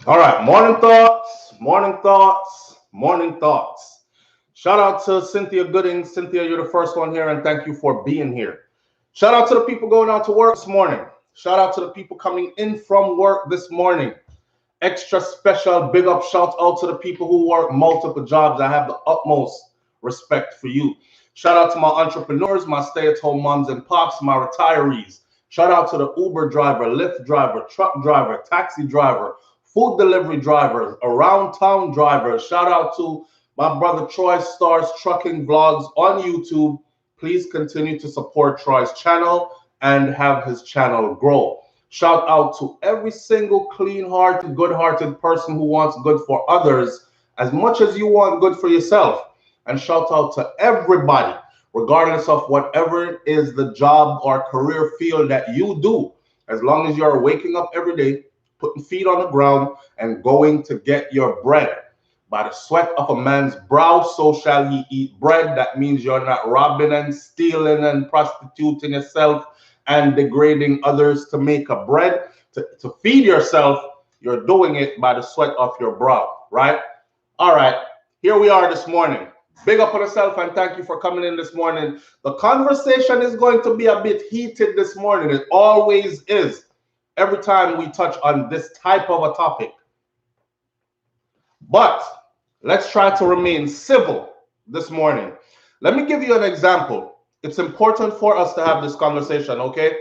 All right, morning thoughts, morning thoughts, morning thoughts. Shout out to Cynthia Gooding. Cynthia, you're the first one here, and thank you for being here. Shout out to the people going out to work this morning. Shout out to the people coming in from work this morning. Extra special big up shout out to the people who work multiple jobs. I have the utmost respect for you. Shout out to my entrepreneurs, my stay-at-home moms and pops, my retirees. Shout out to the Uber driver, Lyft driver, truck driver, taxi driver, food delivery drivers, around town drivers. Shout out to my brother Troy Stars Trucking Vlogs on YouTube. Please continue to support Troy's channel and have his channel grow. Shout out to every single clean-hearted, good-hearted person who wants good for others as much as you want good for yourself. And shout out to everybody, regardless of whatever is the job or career field that you do, as long as you're waking up every day, putting feet on the ground, and going to get your bread. By the sweat of a man's brow, so shall he eat bread. That means you're not robbing and stealing and prostituting yourself and degrading others to make a bread, to feed yourself. You're doing it by the sweat of your brow, right? All right, here we are this morning. Big up on yourself and thank you for coming in this morning. The conversation is going to be a bit heated this morning. It always is every time we touch on this type of a topic. But let's try to remain civil this morning. Let me give you an example. It's important for us to have this conversation, okay?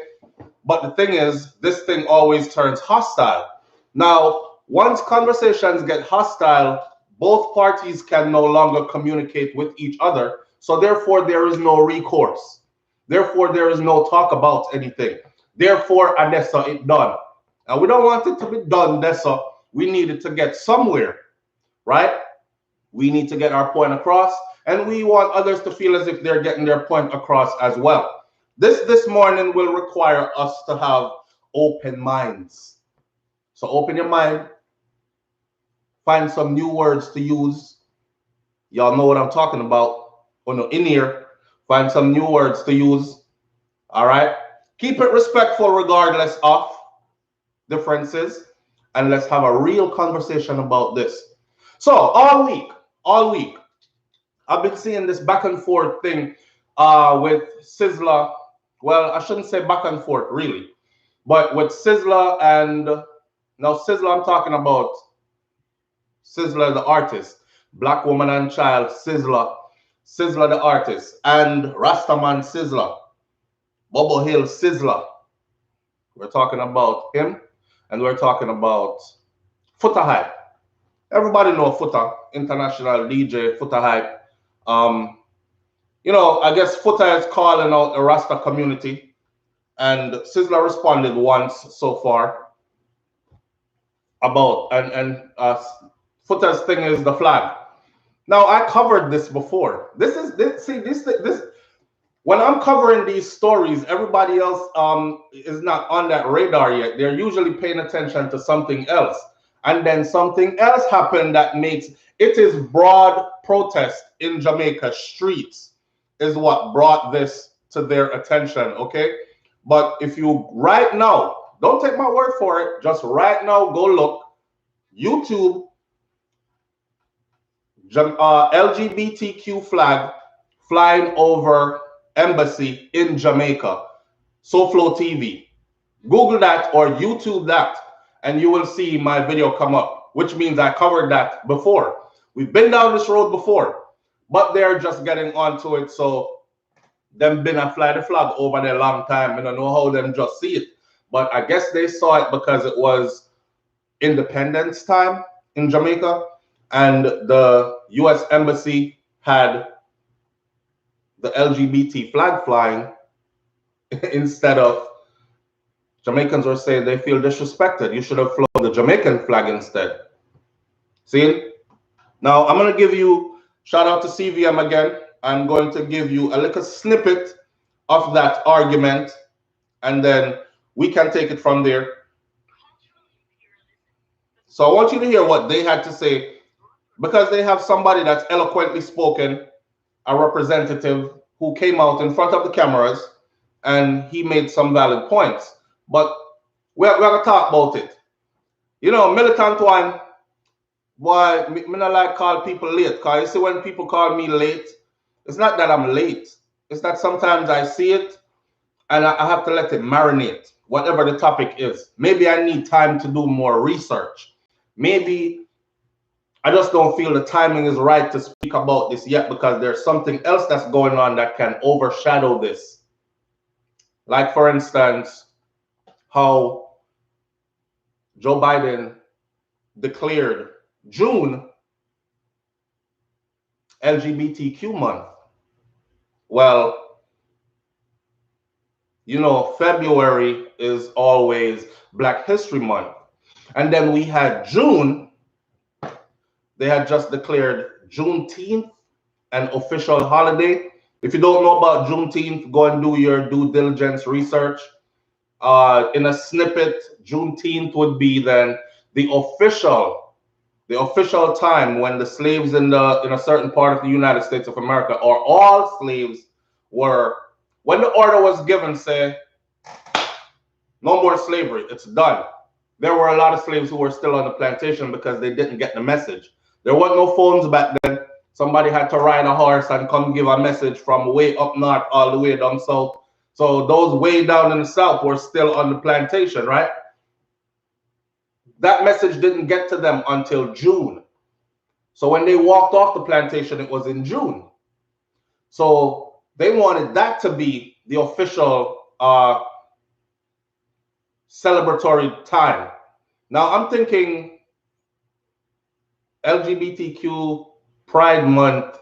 But the thing is, this thing always turns hostile. Now, once conversations get hostile, both parties can no longer communicate with each other. So therefore, there is no recourse. Therefore, there is no talk about anything. Therefore, Anessa, it done. And we don't want it to be done, Dessa. We need it to get somewhere, right? We need to get our point across, and we want others to feel as if they're getting their point across as well. This morning will require us to have open minds. So open your mind, find some new words to use. Y'all know what I'm talking about. In here, find some new words to use. All right? Keep it respectful regardless of differences, and let's have a real conversation about this. So all week, I've been seeing this back and forth thing with Sizzla. Well, I shouldn't say back and forth really, but with Sizzla and now Sizzla, I'm talking about Sizzla the artist, Black Woman and Child Sizzla, Sizzla the artist, and Rastaman Sizzla, Bubble Hill Sizzla. We're talking about him, and we're talking about Futahype. Everybody know Futa, international DJ, Futahype. I guess Futa is calling out the Rasta community, and Sizzla responded once so far about, and Futa's thing is the flag. Now, I covered this before. This when I'm covering these stories, everybody else is not on that radar yet. They're usually paying attention to something else. And then something else happened that makes it is broad protest in Jamaica streets is what brought this to their attention, okay? But if you right now, don't take my word for it, just right now go look, YouTube, LGBTQ flag flying over embassy in Jamaica, SouFLoTV. Google that or YouTube that, and you will see my video come up, which means I covered that before. We've been down this road before, but they're just getting onto it. So them been a fly the flag over there a long time. I don't know how them just see it, but I guess they saw it because it was independence time in Jamaica, and the U.S. Embassy had the LGBT flag flying instead of Jamaicans were saying they feel disrespected. You should have flown the Jamaican flag instead. See? Now, I'm going to give you, shout out to CVM again. I'm going to give you a little snippet of that argument, and then we can take it from there. So I want you to hear what they had to say, because they have somebody that's eloquently spoken, a representative who came out in front of the cameras, and he made some valid points. But we're going to talk about it. You know, militant one, why me not like call people late. Cause you see when people call me late, it's not that I'm late. It's that sometimes I see it and I have to let it marinate, whatever the topic is. Maybe I need time to do more research. Maybe I just don't feel the timing is right to speak about this yet because there's something else that's going on that can overshadow this. Like, for instance, how Joe Biden declared June LGBTQ month. Well, you know, February is always Black History Month. And then we had June, they had just declared Juneteenth an official holiday. If you don't know about Juneteenth, go and do your due diligence research. In a snippet, Juneteenth would be then the official time when the slaves in a certain part of the United States of America, or all slaves, were, when the order was given, say, no more slavery, it's done. There were a lot of slaves who were still on the plantation because they didn't get the message. There weren't no phones back then. Somebody had to ride a horse and come give a message from way up north all the way down south. So those way down in the south were still on the plantation, right? That message didn't get to them until June. So when they walked off the plantation, it was in June. So they wanted that to be the official celebratory time. Now I'm thinking LGBTQ Pride Month,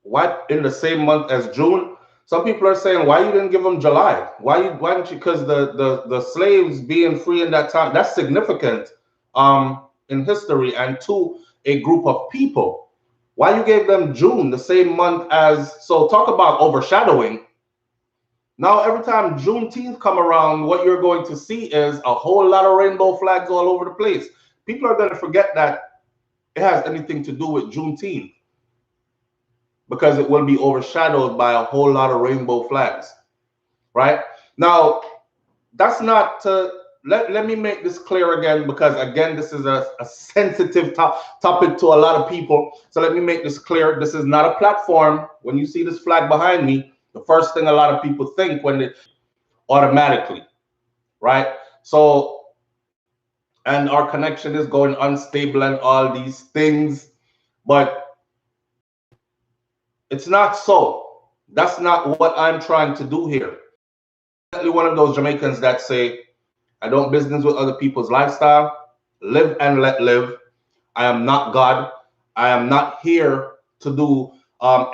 what, in the same month as June? Some people are saying, why you didn't give them July? Why didn't you? Because the slaves being free in that time, that's significant in history and to a group of people. Why you gave them June, the same month as, so talk about overshadowing. Now, every time Juneteenth come around, what you're going to see is a whole lot of rainbow flags all over the place. People are going to forget that it has anything to do with Juneteenth because it will be overshadowed by a whole lot of rainbow flags, right? Now, that's not to, let me make this clear again, because again, this is a sensitive topic to a lot of people. So let me make this clear. This is not a platform. When you see this flag behind me, the first thing a lot of people think when they automatically, right? So, and our connection is going unstable and all these things, but it's not so. That's not what I'm trying to do here. I'm definitely one of those Jamaicans that say, I don't business with other people's lifestyle, live and let live. I am not God. I am not here to do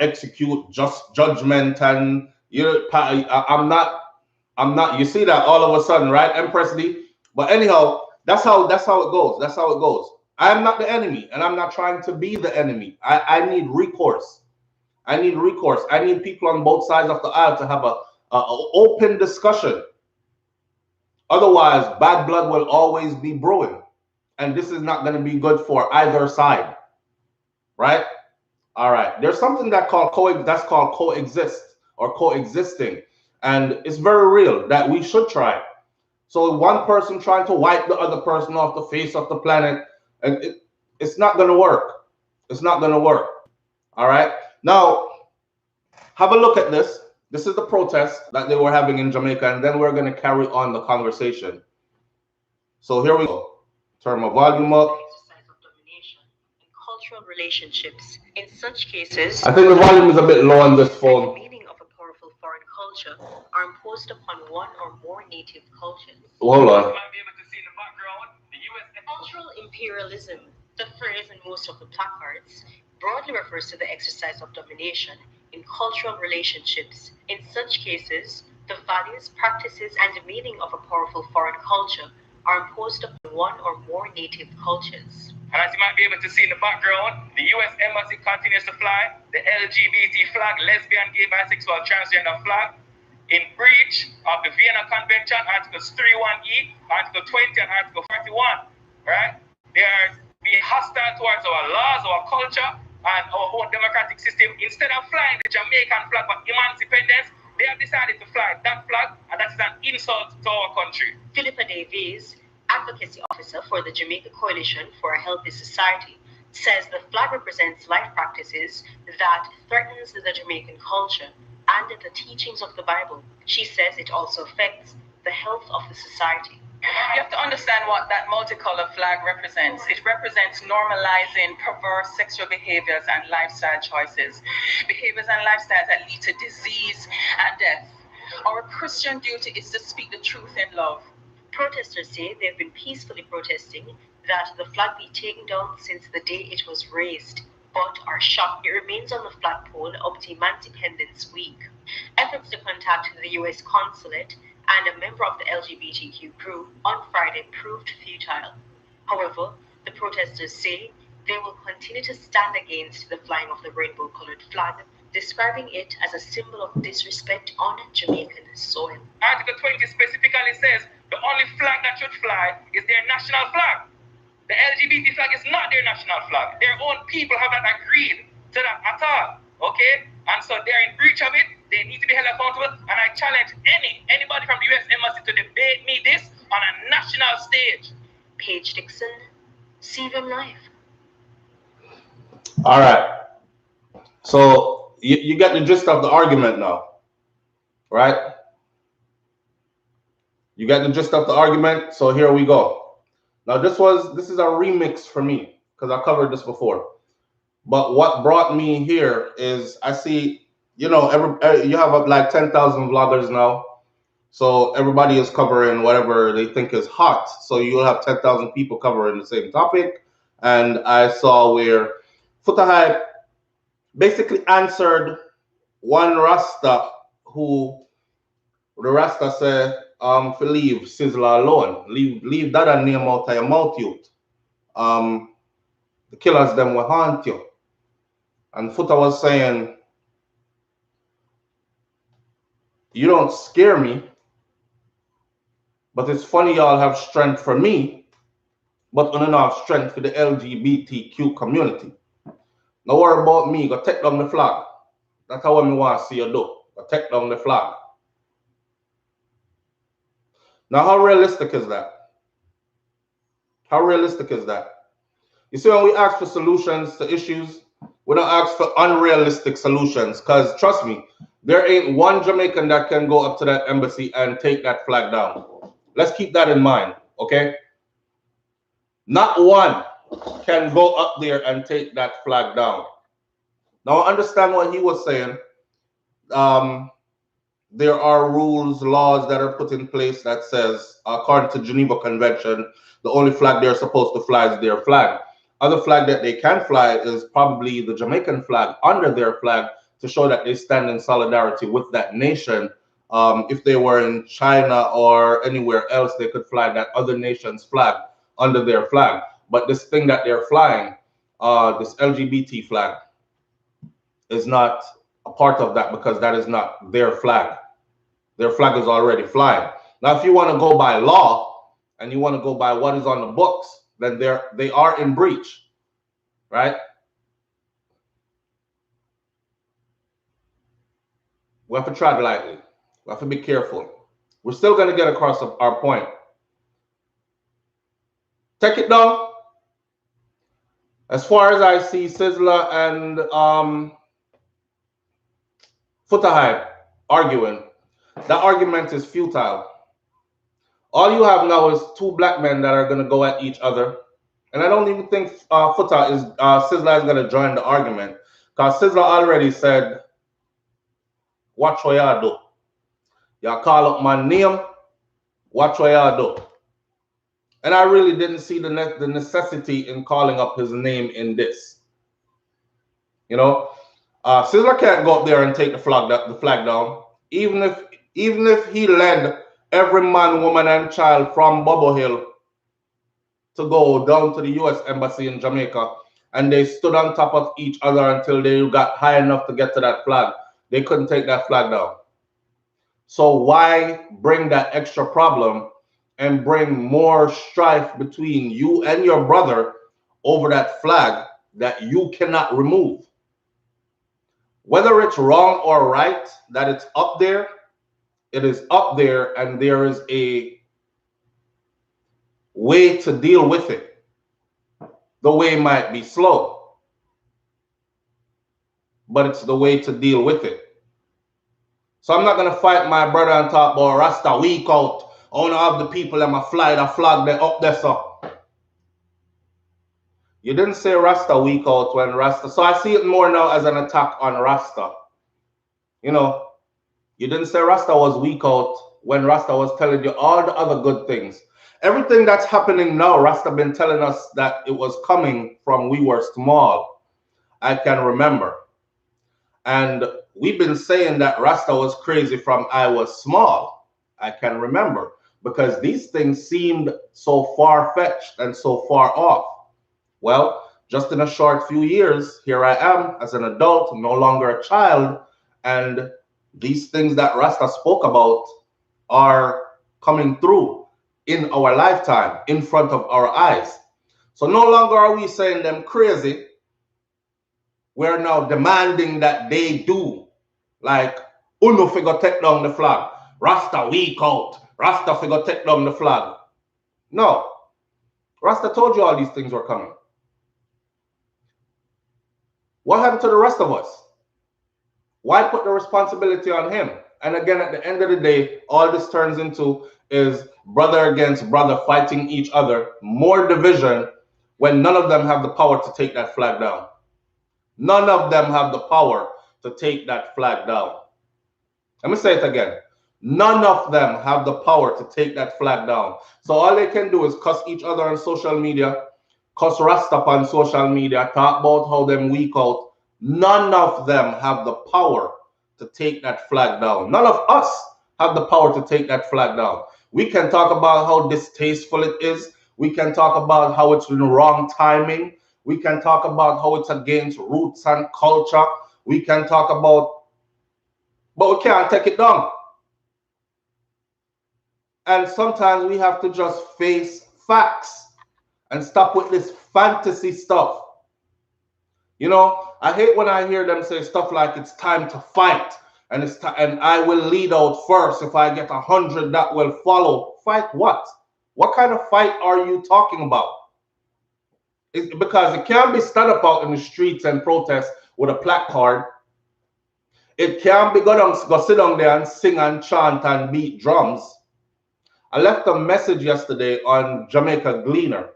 execute just judgment and I'm not. You see that all of a sudden, right, Empress D? But anyhow, that's how it goes. That's how it goes. I am not the enemy, and I'm not trying to be the enemy. I need recourse. I need recourse. I need people on both sides of the aisle to have a open discussion. Otherwise, bad blood will always be brewing, and this is not going to be good for either side, right? All right. There's something that's called coexist or coexisting, and it's very real that we should try. So one person trying to wipe the other person off the face of the planet, and it's not going to work. It's not going to work. All right. Now, have a look at this. This is the protest that they were having in Jamaica, and then we're going to carry on the conversation. So here we go. Turn my volume up. Exercise of domination in cultural relationships. In such cases, I think the volume is a bit low on this phone. The meaning of a powerful foreign culture are imposed upon one or more native cultures. Hold on. Cultural imperialism, the phrase in most of the placards, broadly refers to the exercise of domination in cultural relationships. In such cases, the values, practices, and the meaning of a powerful foreign culture are imposed upon one or more native cultures. And as you might be able to see in the background, the US Embassy continues to fly the LGBT flag, lesbian, gay, bisexual, transgender flag, in breach of the Vienna Convention, Articles 31E, Article 20, and Article 41. Right? They are being hostile towards our laws, our culture, and our own democratic system. Instead of flying the Jamaican flag for emancipation, they have decided to fly that flag, and that is an insult to our country. Philippa Davies, advocacy officer for the Jamaica Coalition for a Healthy Society, says the flag represents life practices that threatens the Jamaican culture and the teachings of the Bible. She says it also affects the health of the society. You have to understand what that multicolored flag represents. It represents normalizing perverse sexual behaviors and lifestyle choices, behaviors and lifestyles that lead to disease and death. Our Christian duty is to speak the truth in love. Protesters say they've been peacefully protesting that the flag be taken down since the day it was raised, but are shocked it remains on the flagpole up to Independence Week. Efforts to contact the US consulate and a member of the LGBTQ group on Friday proved futile. However, the protesters say they will continue to stand against the flying of the rainbow-colored flag, describing it as a symbol of disrespect on Jamaican soil. Article 20 specifically says the only flag that should fly is their national flag. The LGBT flag is not their national flag. Their own people have not agreed to that at all. Okay? And so they're in breach of it. They need to be held accountable. And I challenge anybody from the US Embassy to debate me this on a national stage. Paige Dixon, CVM Live. All right. So you get the gist of the argument now, right? You get the gist of the argument. So here we go. Now this is a remix for me because I covered this before. But what brought me here is I see, you know, you have like 10,000 vloggers now. So everybody is covering whatever they think is hot. So you'll have 10,000 people covering the same topic. And I saw where Futahype basically answered one Rasta who the Rasta said, to leave Sizzla alone. Leave that and name out of your mouth, youth. The killers them will haunt you. And Futa was saying, you don't scare me, but it's funny y'all have strength for me, but you don't have strength for the LGBTQ community. Don't worry about me, go take down the flag. That's how I want to see you do. Go take down the flag. Now, how realistic is that? How realistic is that? You see, when we ask for solutions to issues, we don't ask for unrealistic solutions, because trust me, there ain't one Jamaican that can go up to that embassy and take that flag down. Let's keep that in mind, okay? Not one can go up there and take that flag down. Now, I understand what he was saying. There are rules, laws that are put in place that says, according to Geneva Convention, the only flag they're supposed to fly is their flag. Other flag that they can fly is probably the Jamaican flag under their flag to show that they stand in solidarity with that nation. If they were in China or anywhere else, they could fly that other nation's flag under their flag. But this thing that they're flying, this LGBT flag, is not a part of that because that is not their flag. Their flag is already flying. Now, if you want to go by law and you want to go by what is on the books, then they are in breach, right? We have to tread lightly. We have to be careful. We're still going to get across our point. Take it down. As far as I see Sizzla and Futahype arguing, that argument is futile. All you have now is two black men that are going to go at each other. And I don't even think Sizzla is going to join the argument, because Sizzla already said, watch what y'all do. Y'all call up my name, watch what y'all do. And I really didn't see the necessity in calling up his name in this. You know, Sizzla can't go up there and take the flag down, even if he led every man, woman, and child from Bubble Hill to go down to the US Embassy in Jamaica, and they stood on top of each other until they got high enough to get to that flag. They couldn't take that flag down. So why bring that extra problem and bring more strife between you and your brother over that flag that you cannot remove? Whether it's wrong or right that it's up there, it is up there, and there is a way to deal with it. The way might be slow, but it's the way to deal with it. So I'm not going to fight my brother and talk about Rasta week out. I want to have the people and my fly the flag there up there, so. You didn't say Rasta week out when Rasta. So I see it more now as an attack on Rasta. You know, you didn't say Rasta was weak out when Rasta was telling you all the other good things. Everything that's happening now, Rasta been telling us that it was coming from we were small. I can remember. And we've been saying that Rasta was crazy from I was small. I can remember. Because these things seemed so far-fetched and so far off. Well, just in a short few years, here I am as an adult, no longer a child, and these things that Rasta spoke about are coming through in our lifetime, in front of our eyes. So no longer are we saying them crazy. We're now demanding that they do. Like, Uno figure take down the flag. Rasta week out. Rasta figure take down the flag. No. Rasta told you all these things were coming. What happened to the rest of us? Why put the responsibility on him? And again, at the end of the day, all this turns into is brother against brother fighting each other, more division when none of them have the power to take that flag down. None of them have the power to take that flag down. Let me say it again. None of them have the power to take that flag down. So all they can do is cuss each other on social media, cuss Rasta on social media, talk about how them weak out. None of them have the power to take that flag down. None of us have the power to take that flag down. We can talk about how distasteful it is. We can talk about how it's in the wrong timing. We can talk about how it's against roots and culture. We can talk about, but we can't take it down. And sometimes we have to just face facts and stop with this fantasy stuff. You know, I hate when I hear them say stuff like it's time to fight and and I will lead out first. If I get 100, that will follow. Fight what? What kind of fight are you talking about? Because it can't be stand up out in the streets and protest with a placard. It can't be go sit down there and sing and chant and beat drums. I left a message yesterday on Jamaica Gleaner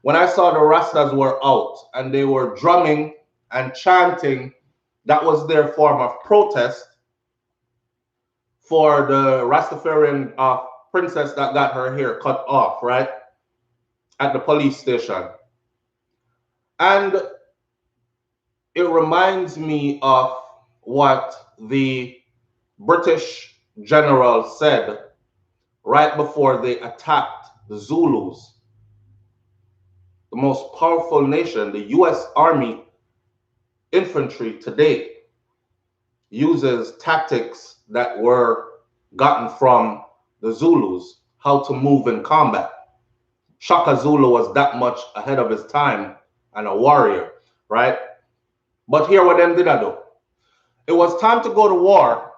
when I saw the Rastas were out and they were drumming and chanting. That was their form of protest for the Rastafarian princess that got her hair cut off, right, at the police station. And it reminds me of what the British general said right before they attacked the Zulus. The most powerful nation, the U.S. Army infantry today, uses tactics that were gotten from the Zulus, how to move in combat. Shaka Zulu was that much ahead of his time and a warrior, right? But here what them did I do? It was time to go to war,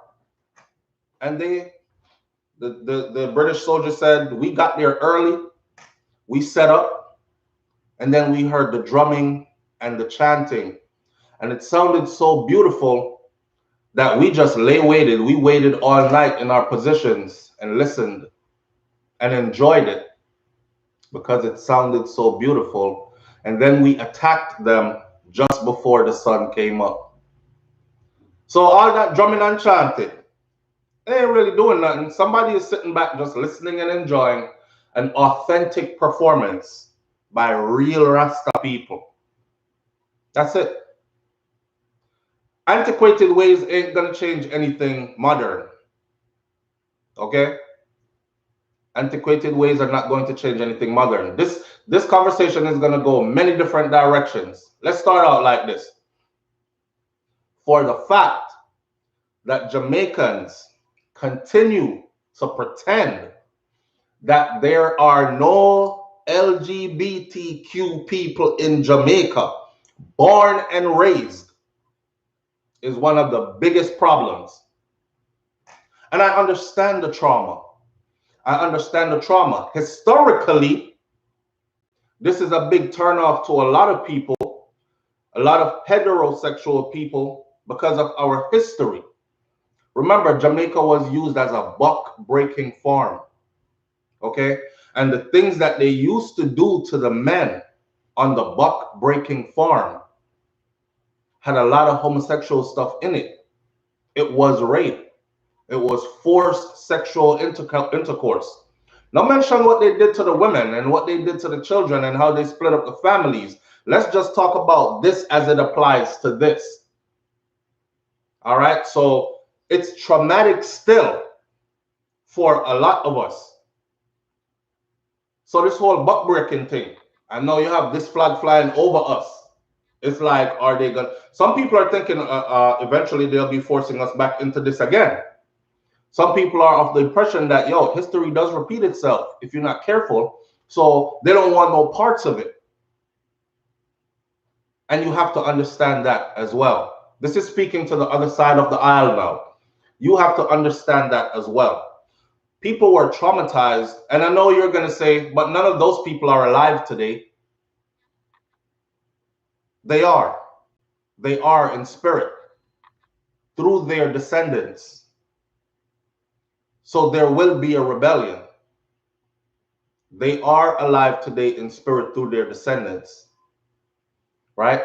and the British soldiers said, we got there early, we set up, and then we heard the drumming and the chanting. And it sounded so beautiful that we just waited. We waited all night in our positions and listened and enjoyed it because it sounded so beautiful. And then we attacked them just before the sun came up. So all that drumming and chanting, they ain't really doing nothing. Somebody is sitting back just listening and enjoying an authentic performance by real Rasta people. That's it. Antiquated ways ain't gonna change anything modern. Okay? Antiquated ways are not going to change anything modern. This conversation is gonna go many different directions. Let's start out like this. For the fact that Jamaicans continue to pretend that there are no LGBTQ people in Jamaica, born and raised, is one of the biggest problems. And I understand the trauma. I understand the trauma. Historically, This is a big turnoff to a lot of people, a lot of heterosexual people, because of our history. Remember, Jamaica was used as a buck breaking farm. Okay? And the things that they used to do to the men on the buck breaking farm had a lot of homosexual stuff in it. It was rape. It was forced sexual intercourse. Now mention what they did to the women and what they did to the children and how they split up the families. Let's just talk about this as it applies to this. All right, so it's traumatic still for a lot of us. So this whole buck breaking thing, I know you have this flag flying over us. It's like, are they gonna? Some people are thinking eventually they'll be forcing us back into this again. Some people are of the impression that, yo, history does repeat itself if you're not careful. So they don't want no parts of it. And you have to understand that as well. This is speaking to the other side of the aisle now. You have to understand that as well. People were traumatized. And I know you're going to say, but none of those people are alive today. They are. They are in spirit through their descendants. So there will be a rebellion. They are alive today in spirit through their descendants. Right?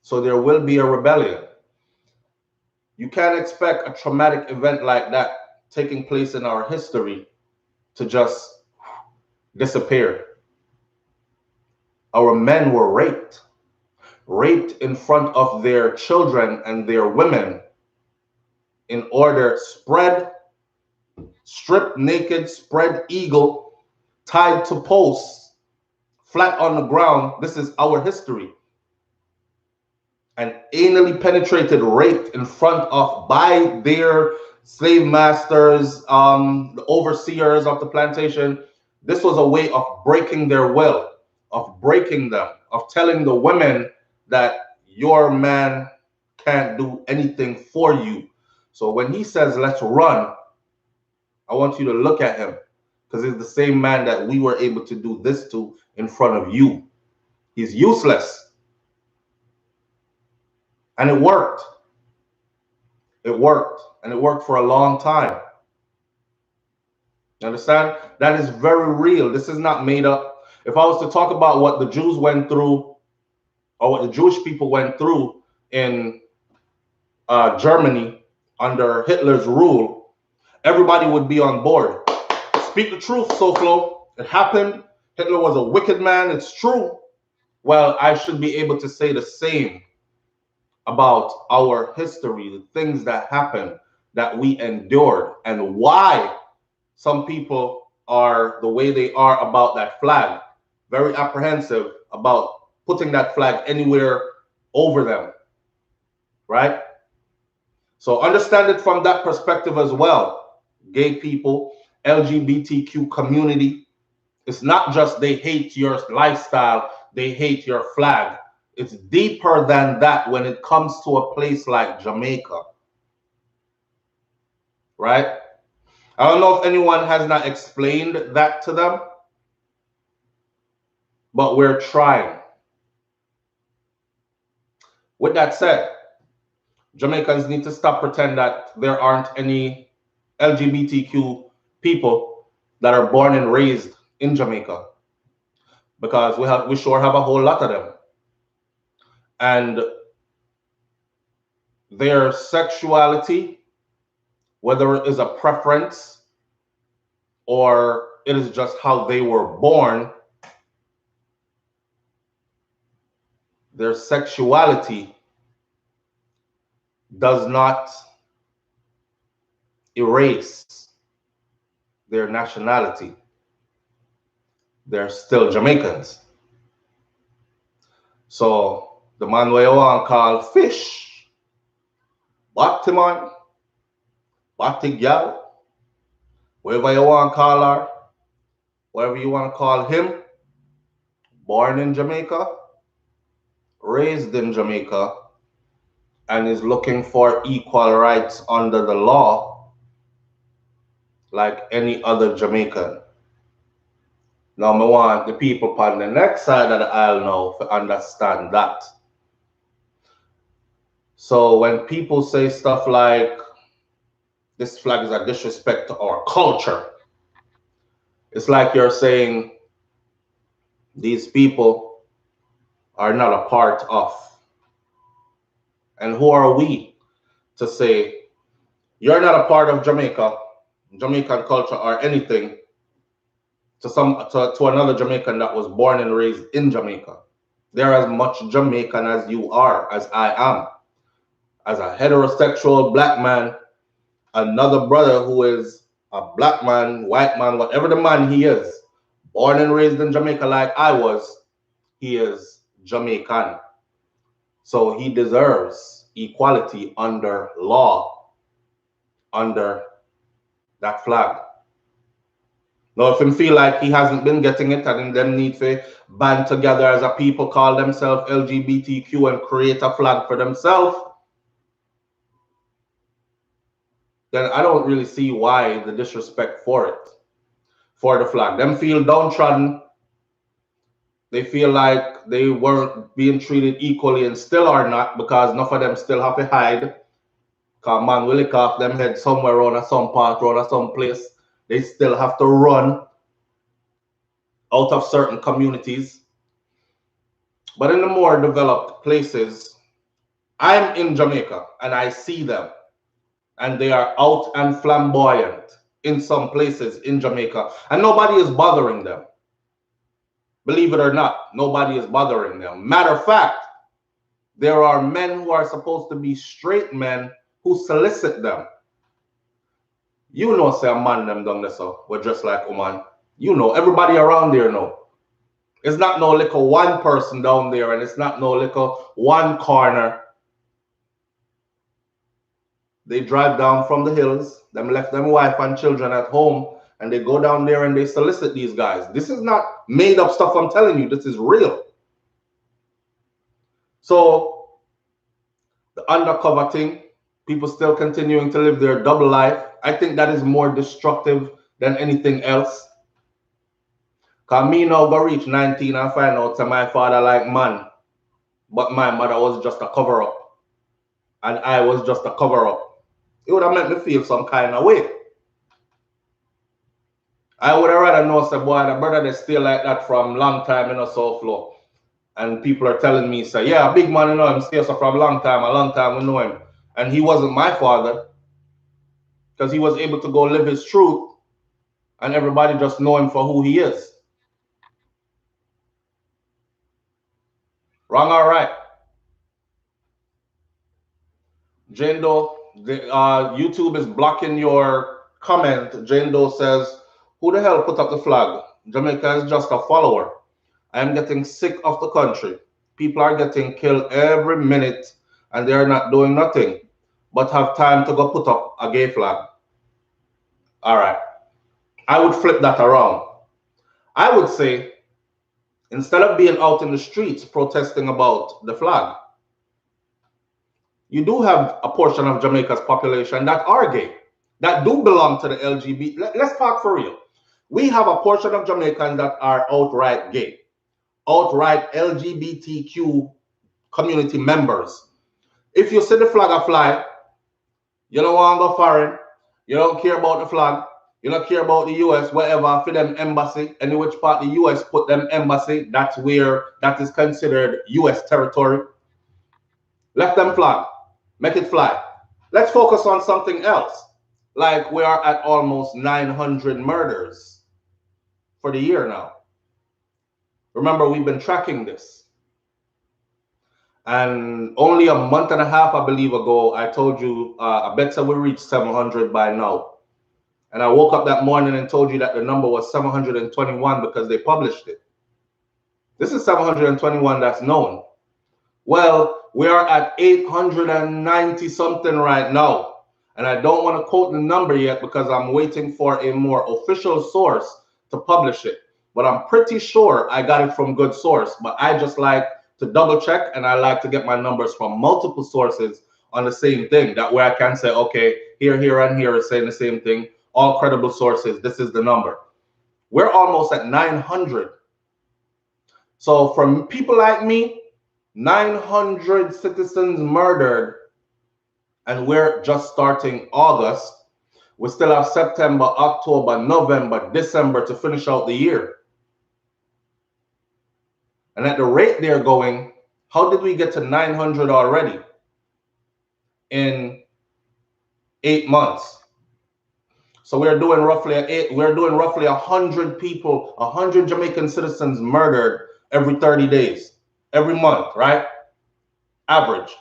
So there will be a rebellion. You can't expect a traumatic event like that taking place in our history to just disappear. Our men were raped in front of their children and their women in order stripped naked, spread eagle, tied to posts, flat on the ground. This is our history. And anally penetrated, raped in front of by their slave masters, the overseers of the plantation. This was a way of breaking their will, of breaking them, of telling the women that your man can't do anything for you. So when he says, let's run, I want you to look at him, because he's the same man that we were able to do this to in front of you. He's useless. And it worked. It worked. And it worked for a long time. You understand? That is very real. This is not made up. If I was to talk about what the Jews went through, or what the Jewish people went through in Germany under Hitler's rule, everybody would be on board. Speak the truth, SouFLo. It happened. Hitler was a wicked man. It's true. Well, I should be able to say the same about our history, the things that happened, that we endured, and why some people are the way they are about that flag. Very apprehensive about putting that flag anywhere over them, right? So understand it from that perspective as well. Gay people, LGBTQ community. It's not just they hate your lifestyle, they hate your flag. It's deeper than that when it comes to a place like Jamaica, right? I don't know if anyone has not explained that to them, but we're trying. With that said, Jamaicans need to stop pretending that there aren't any LGBTQ people that are born and raised in Jamaica, because we sure have a whole lot of them. And their sexuality, whether it is a preference or it is just how they were born, their sexuality does not erase their nationality. They're still Jamaicans. So the man where you want to call fish, batty man, batty gal, whatever you want to call her, whatever you want to call him, born in Jamaica, raised in Jamaica, and is looking for equal rights under the law like any other Jamaican. Now, I want the people on the next side of the aisle now to understand that. So when people say stuff like, this flag is a disrespect to our culture, it's like you're saying these people are not a part of. And who are we to say you're not a part of Jamaica, Jamaican culture, or anything to another Jamaican that was born and raised in Jamaica? They're as much Jamaican as you are, as I am. As a heterosexual black man, another brother who is a black man, white man, whatever the man he is, born and raised in Jamaica like I was, he is Jamaican. So he deserves equality under law, under that flag. Now, if him feel like he hasn't been getting it and them need to band together as a people, call themselves LGBTQ and create a flag for themselves, then I don't really see why the disrespect for it, for the flag. Them feel downtrodden. They feel like they weren't being treated equally and still are not, because enough of them still have to hide. Because man will lick off them head somewhere around at some part, around at some place. They still have to run out of certain communities. But in the more developed places, I'm in Jamaica and I see them. And they are out and flamboyant in some places in Jamaica. And nobody is bothering them. Believe it or not, nobody is bothering them. Matter of fact, there are men who are supposed to be straight men who solicit them. You know, say a man them done this, so we're just like woman. You know, everybody around there know. It's not no little one person down there, and it's not no little one corner. They drive down from the hills, them left them wife and children at home, and they go down there and they solicit these guys. This is not made up stuff, I'm telling you. This is real. So the undercover thing, people still continuing to live their double life, I think that is more destructive than anything else. Because me now go reach 19 and find out that my father like man, but my mother was just a cover up. And I was just a cover up. It would have made me feel some kind of way. I would have rather know, say, boy, the brother they still like that from long time in a SouFLo. And people are telling me, say, yeah, a big man, you know him, stays from a long time we know him. And he wasn't my father, because he was able to go live his truth, and everybody just know him for who he is. Wrong or right? Jane Doe, YouTube is blocking your comment. Jane Doe says, who the hell put up the flag? Jamaica is just a follower. I am getting sick of the country. People are getting killed every minute and they are not doing nothing but have time to go put up a gay flag. All right. I would flip that around. I would say, instead of being out in the streets protesting about the flag, you do have a portion of Jamaica's population that are gay, that do belong to the LGBT. Let's talk for real. We have a portion of Jamaicans that are outright gay, outright LGBTQ community members. If you see the flag fly, you don't want to go foreign, you don't care about the flag, you don't care about the US, wherever, for them embassy, any which part the US put them embassy, that's where that is considered US territory. Let them flag. Make it fly. Let's focus on something else. Like we are at almost 900 murders for the year now. Remember, we've been tracking this. And only a month and a half, I believe, ago, I told you, I bet that we reached 700 by now. And I woke up that morning and told you that the number was 721 because they published it. This is 721 that's known. Well, we are at 890 something right now. And I don't want to quote the number yet because I'm waiting for a more official source to publish it. But I'm pretty sure I got it from good source. But I just like to double check, and I like to get my numbers from multiple sources on the same thing. That way I can say, okay, here, and here is saying the same thing. All credible sources, this is the number. We're almost at 900. So from people like me, 900 citizens murdered, and we're just starting August. We still have September, October, November, December to finish out the year. And at the rate they're going, how did we get to 900 already in 8 months? So we're doing roughly 100 people, 100 Jamaican citizens murdered every 30 days, every month, right? Average.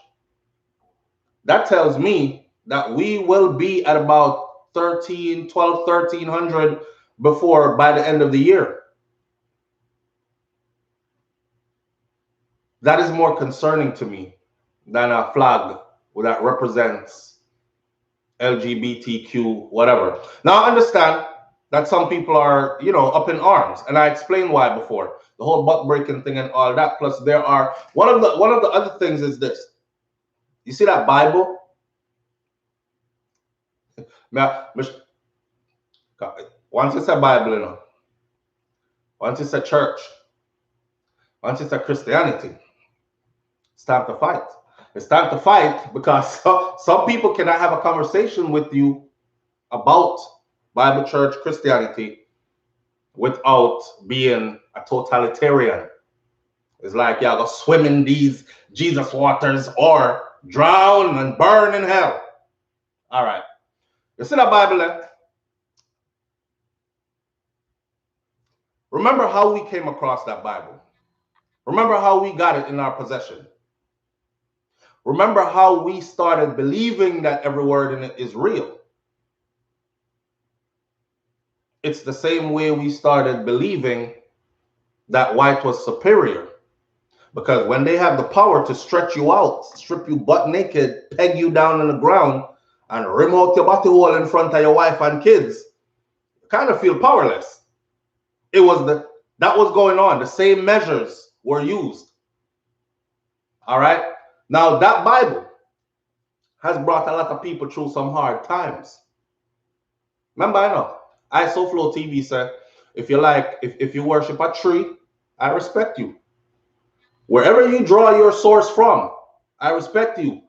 That tells me that we will be at about 1300 before by the end of the year. That is more concerning to me than a flag that represents LGBTQ, whatever. Now I understand that some people are, up in arms, and I explained why before. The whole butt breaking thing and all that. Plus, there are one of the other things is this. You see that Bible? Once it's a Bible, once it's a church, once it's a Christianity, it's time to fight. It's time to fight because some people cannot have a conversation with you about Bible, church, Christianity without being a totalitarian. It's like, yeah, go swim in these Jesus waters or drown and burn in hell. All right. You see that Bible there? Remember how we came across that Bible. Remember how we got it in our possession. Remember how we started believing that every word in it is real. It's the same way we started believing that white was superior. Because when they have the power to stretch you out, strip you butt naked, peg you down on the ground, and remote your body hole in front of your wife and kids, you kind of feel powerless. That was going on. The same measures were used. All right. Now that Bible has brought a lot of people through some hard times. Remember, I SouFLoTV said, if you worship a tree, I respect you. Wherever you draw your source from, I respect you.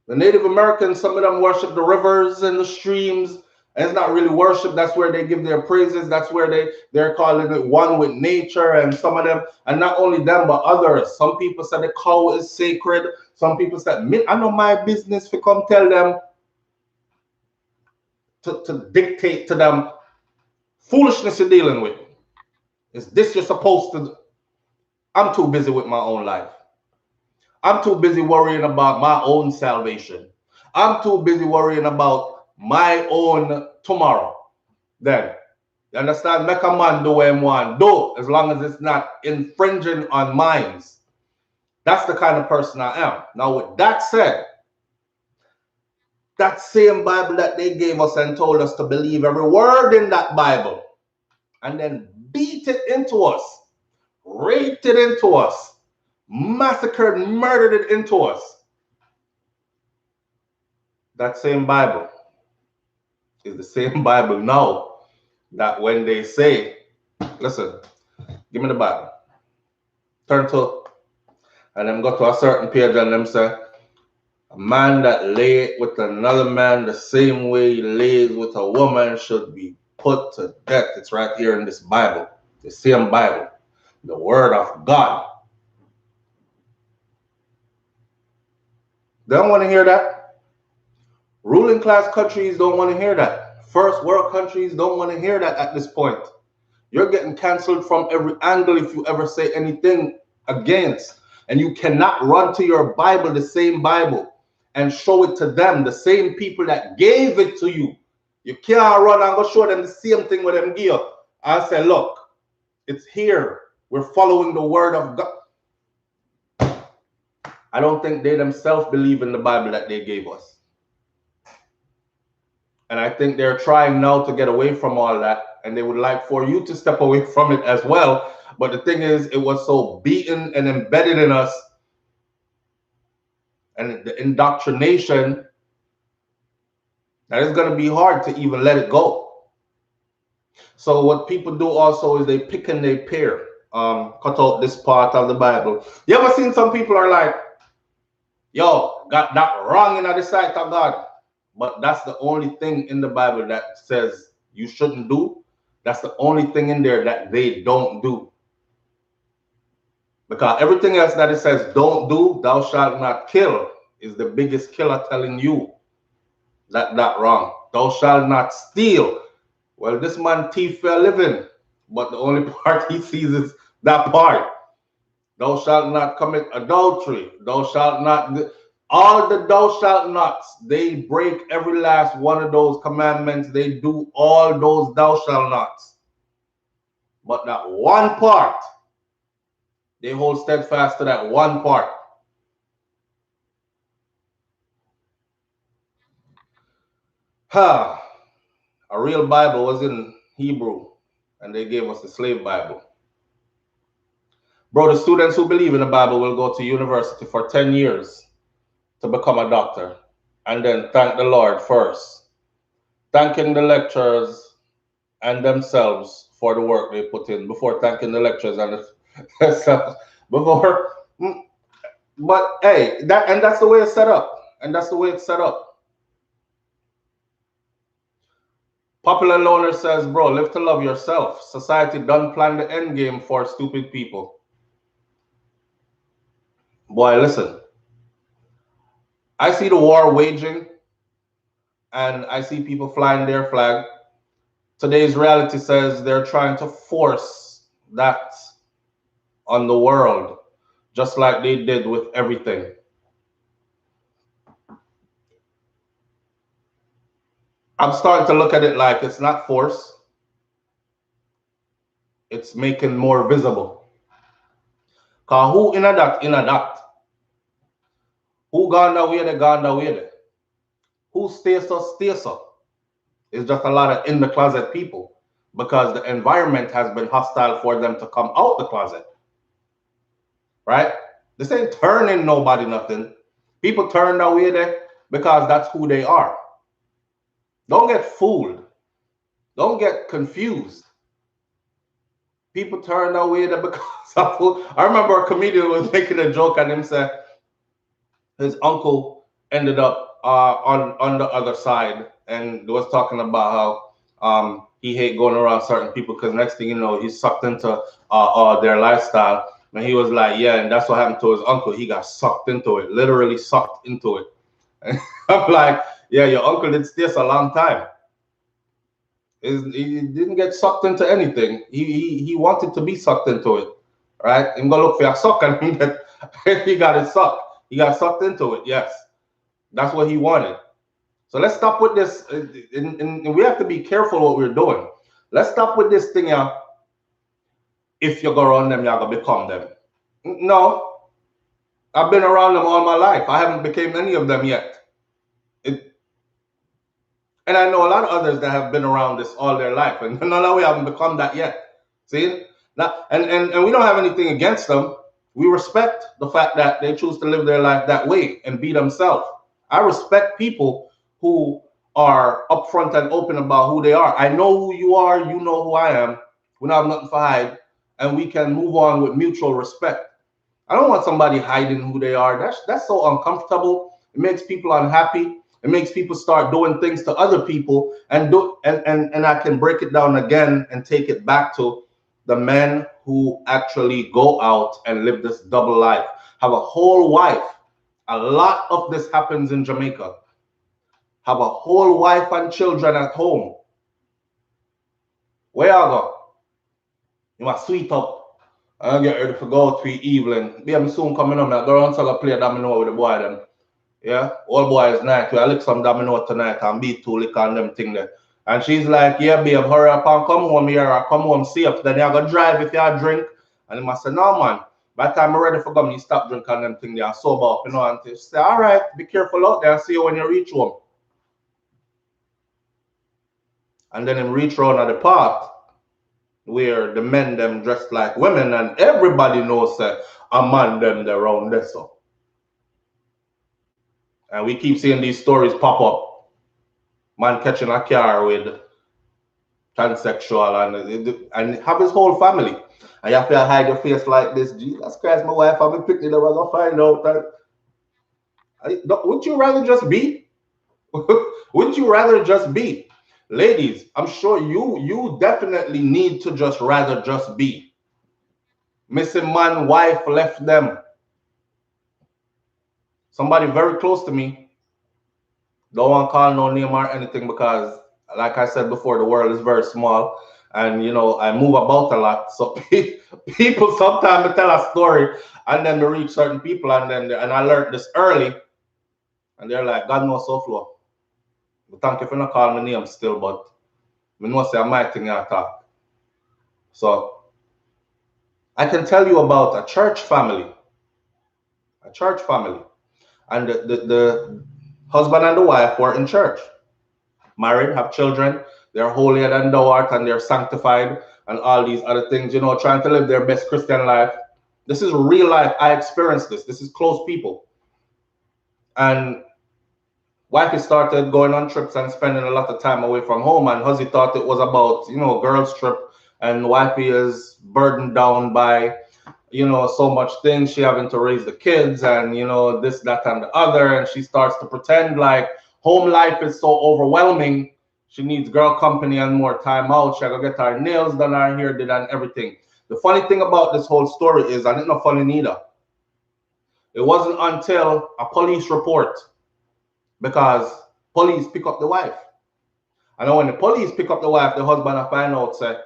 The Native Americans, some of them worship the rivers and the streams. And it's not really worship. That's where they give their praises. That's where they're calling it one with nature. And some of them, and not only them, but others. Some people said the cow is sacred. Some people said, I know my business to come tell them to dictate to them foolishness you're dealing with. Is this you're supposed to do? I'm too busy with my own life. I'm too busy worrying about my own salvation. I'm too busy worrying about my own tomorrow. Then, you understand? Make a man do what he want do, as long as it's not infringing on mine. That's the kind of person I am. Now, with that said, that same Bible that they gave us and told us to believe every word in that Bible, and then beat it into us, raped it into us, massacred, murdered it into us. That same Bible is the same Bible now that when they say, listen, give me the Bible, turn to, and then go to a certain page and them say, a man that lay with another man the same way he lays with a woman should be put to death. It's right here in this Bible, the same Bible, the Word of God. They don't want to hear that. Ruling class countries don't want to hear that. First world countries don't want to hear that at this point. You're getting canceled from every angle if you ever say anything against. And you cannot run to your Bible, the same Bible, and show it to them, the same people that gave it to you. You can't run and go show them the same thing with them gear. I say, look, it's here. We're following the word of God. I don't think they themselves believe in the Bible that they gave us. And I think they're trying now to get away from all that. And they would like for you to step away from it as well. But the thing is, it was so beaten and embedded in us. And the indoctrination, that is going to be hard to even let it go. So what people do also is they pick and they pair. Cut out this part of the Bible. You ever seen some people are like, yo, got that wrong in the sight of God. But that's the only thing in the Bible that says you shouldn't do. That's the only thing in there that they don't do. Because everything else that it says don't do, thou shalt not kill, is the biggest killer telling you that wrong. Thou shalt not steal. Well, this man thief for a living, but the only part he sees is that part. Thou shalt not commit adultery. Thou shalt not. All the thou shalt nots, they break every last one of those commandments. They do all those thou shalt nots. But that one part, they hold steadfast to that one part. A real Bible was in Hebrew, and they gave us the slave Bible. Bro, the students who believe in the Bible will go to university for 10 years to become a doctor, and then thank the Lord first, thanking the lecturers and themselves for the work they put in before thanking the lecturers and themselves. Before, but hey, that's the way it's set up, and that's the way it's set up. Popular Loner says, bro, live to love yourself. Society done plan the end game for stupid people. Boy, listen. I see the war waging, and I see people flying their flag. Today's reality says they're trying to force that on the world, just like they did with everything. I'm starting to look at it like it's not force, it's making more visible. Because who in a that? Who gone that way, they gone that way. Who stays so, stays so. It's just a lot of in the closet people because the environment has been hostile for them to come out the closet. Right? This ain't turning nobody nothing. People turn that way there because that's who they are. Don't get fooled. Don't get confused. People turn that way there because of who. I remember a comedian was making a joke and him said his uncle ended up on the other side and was talking about how he hate going around certain people because next thing you know he's sucked into their lifestyle. And he was like, yeah, and that's what happened to his uncle. He got sucked into it, literally sucked into it. And I'm like, yeah, your uncle did this a long time. He didn't get sucked into anything. He wanted to be sucked into it, right? And go look for a suck and he got it sucked. He got sucked into it. Yes, that's what he wanted. So let's stop with this, and we have to be careful what we're doing. Let's stop with this thing, yeah. If you go around them, you're gonna become them. No, I've been around them all my life. I haven't become any of them yet. And I know a lot of others that have been around this all their life, and none of we haven't become that yet. See, now, and we don't have anything against them. We respect the fact that they choose to live their life that way and be themselves. I respect people who are upfront and open about who they are. I know who you are. You know who I am. We don't have nothing to hide, and we can move on with mutual respect. I don't want somebody hiding who they are. That's so uncomfortable. It makes people unhappy. It makes people start doing things to other people, and I can break it down again and take it back to the men who actually go out and live this double life, have a whole wife. A lot of this happens in Jamaica. Have a whole wife and children at home. Where I go? You must sweet up. I get ready to go out for evening. I'm soon coming home. I go around to play domino with the boy them. Yeah, all boys night. I lick some domino tonight and beat two lick on them thing there. And she's like, yeah, babe, hurry up and come home here or come home safe. Then you're going to drive if you drink. And he must say, no, man. By the time I'm ready for come, you stop drinking them thing there and sober up, you know. And she say, all right, be careful out there and see you when you reach home. And then him reach around at the part where the men them dressed like women and everybody knows that a man them there around there so. And we keep seeing these stories pop up. Man catching a car with transsexual, and have his whole family. And you have to hide your face like this. Jesus Christ, my wife, I'm picking up, I'm gonna find out that. Wouldn't you rather just be? Wouldn't you rather just be? Ladies, I'm sure you definitely need to just rather just be. Missing man, wife left them. Somebody very close to me. Don't want to call no name or anything because, like I said before, the world is very small, and I move about a lot. So people sometimes tell a story, and then they reach certain people, and I learned this early, and they're like, "God knows SouFlo. But thank you for not calling my name still, but I know say I might think I talk." So I can tell you about a church family, and the husband and the wife were in church, married, have children, they're holier than thou art, and they're sanctified, and all these other things, trying to live their best Christian life. This is real life. I experienced this. This is close people. And wifey started going on trips and spending a lot of time away from home, and husband thought it was about, girls trip, and wifey is burdened down by, so much things. She having to raise the kids and, this, that, and the other. And she starts to pretend like home life is so overwhelming. She needs girl company and more time out. She gotta get her nails done, her hair did, and everything. The funny thing about this whole story is, and it's not funny neither, it wasn't until a police report, because police pick up the wife. And when the police pick up the wife, the husband I find out say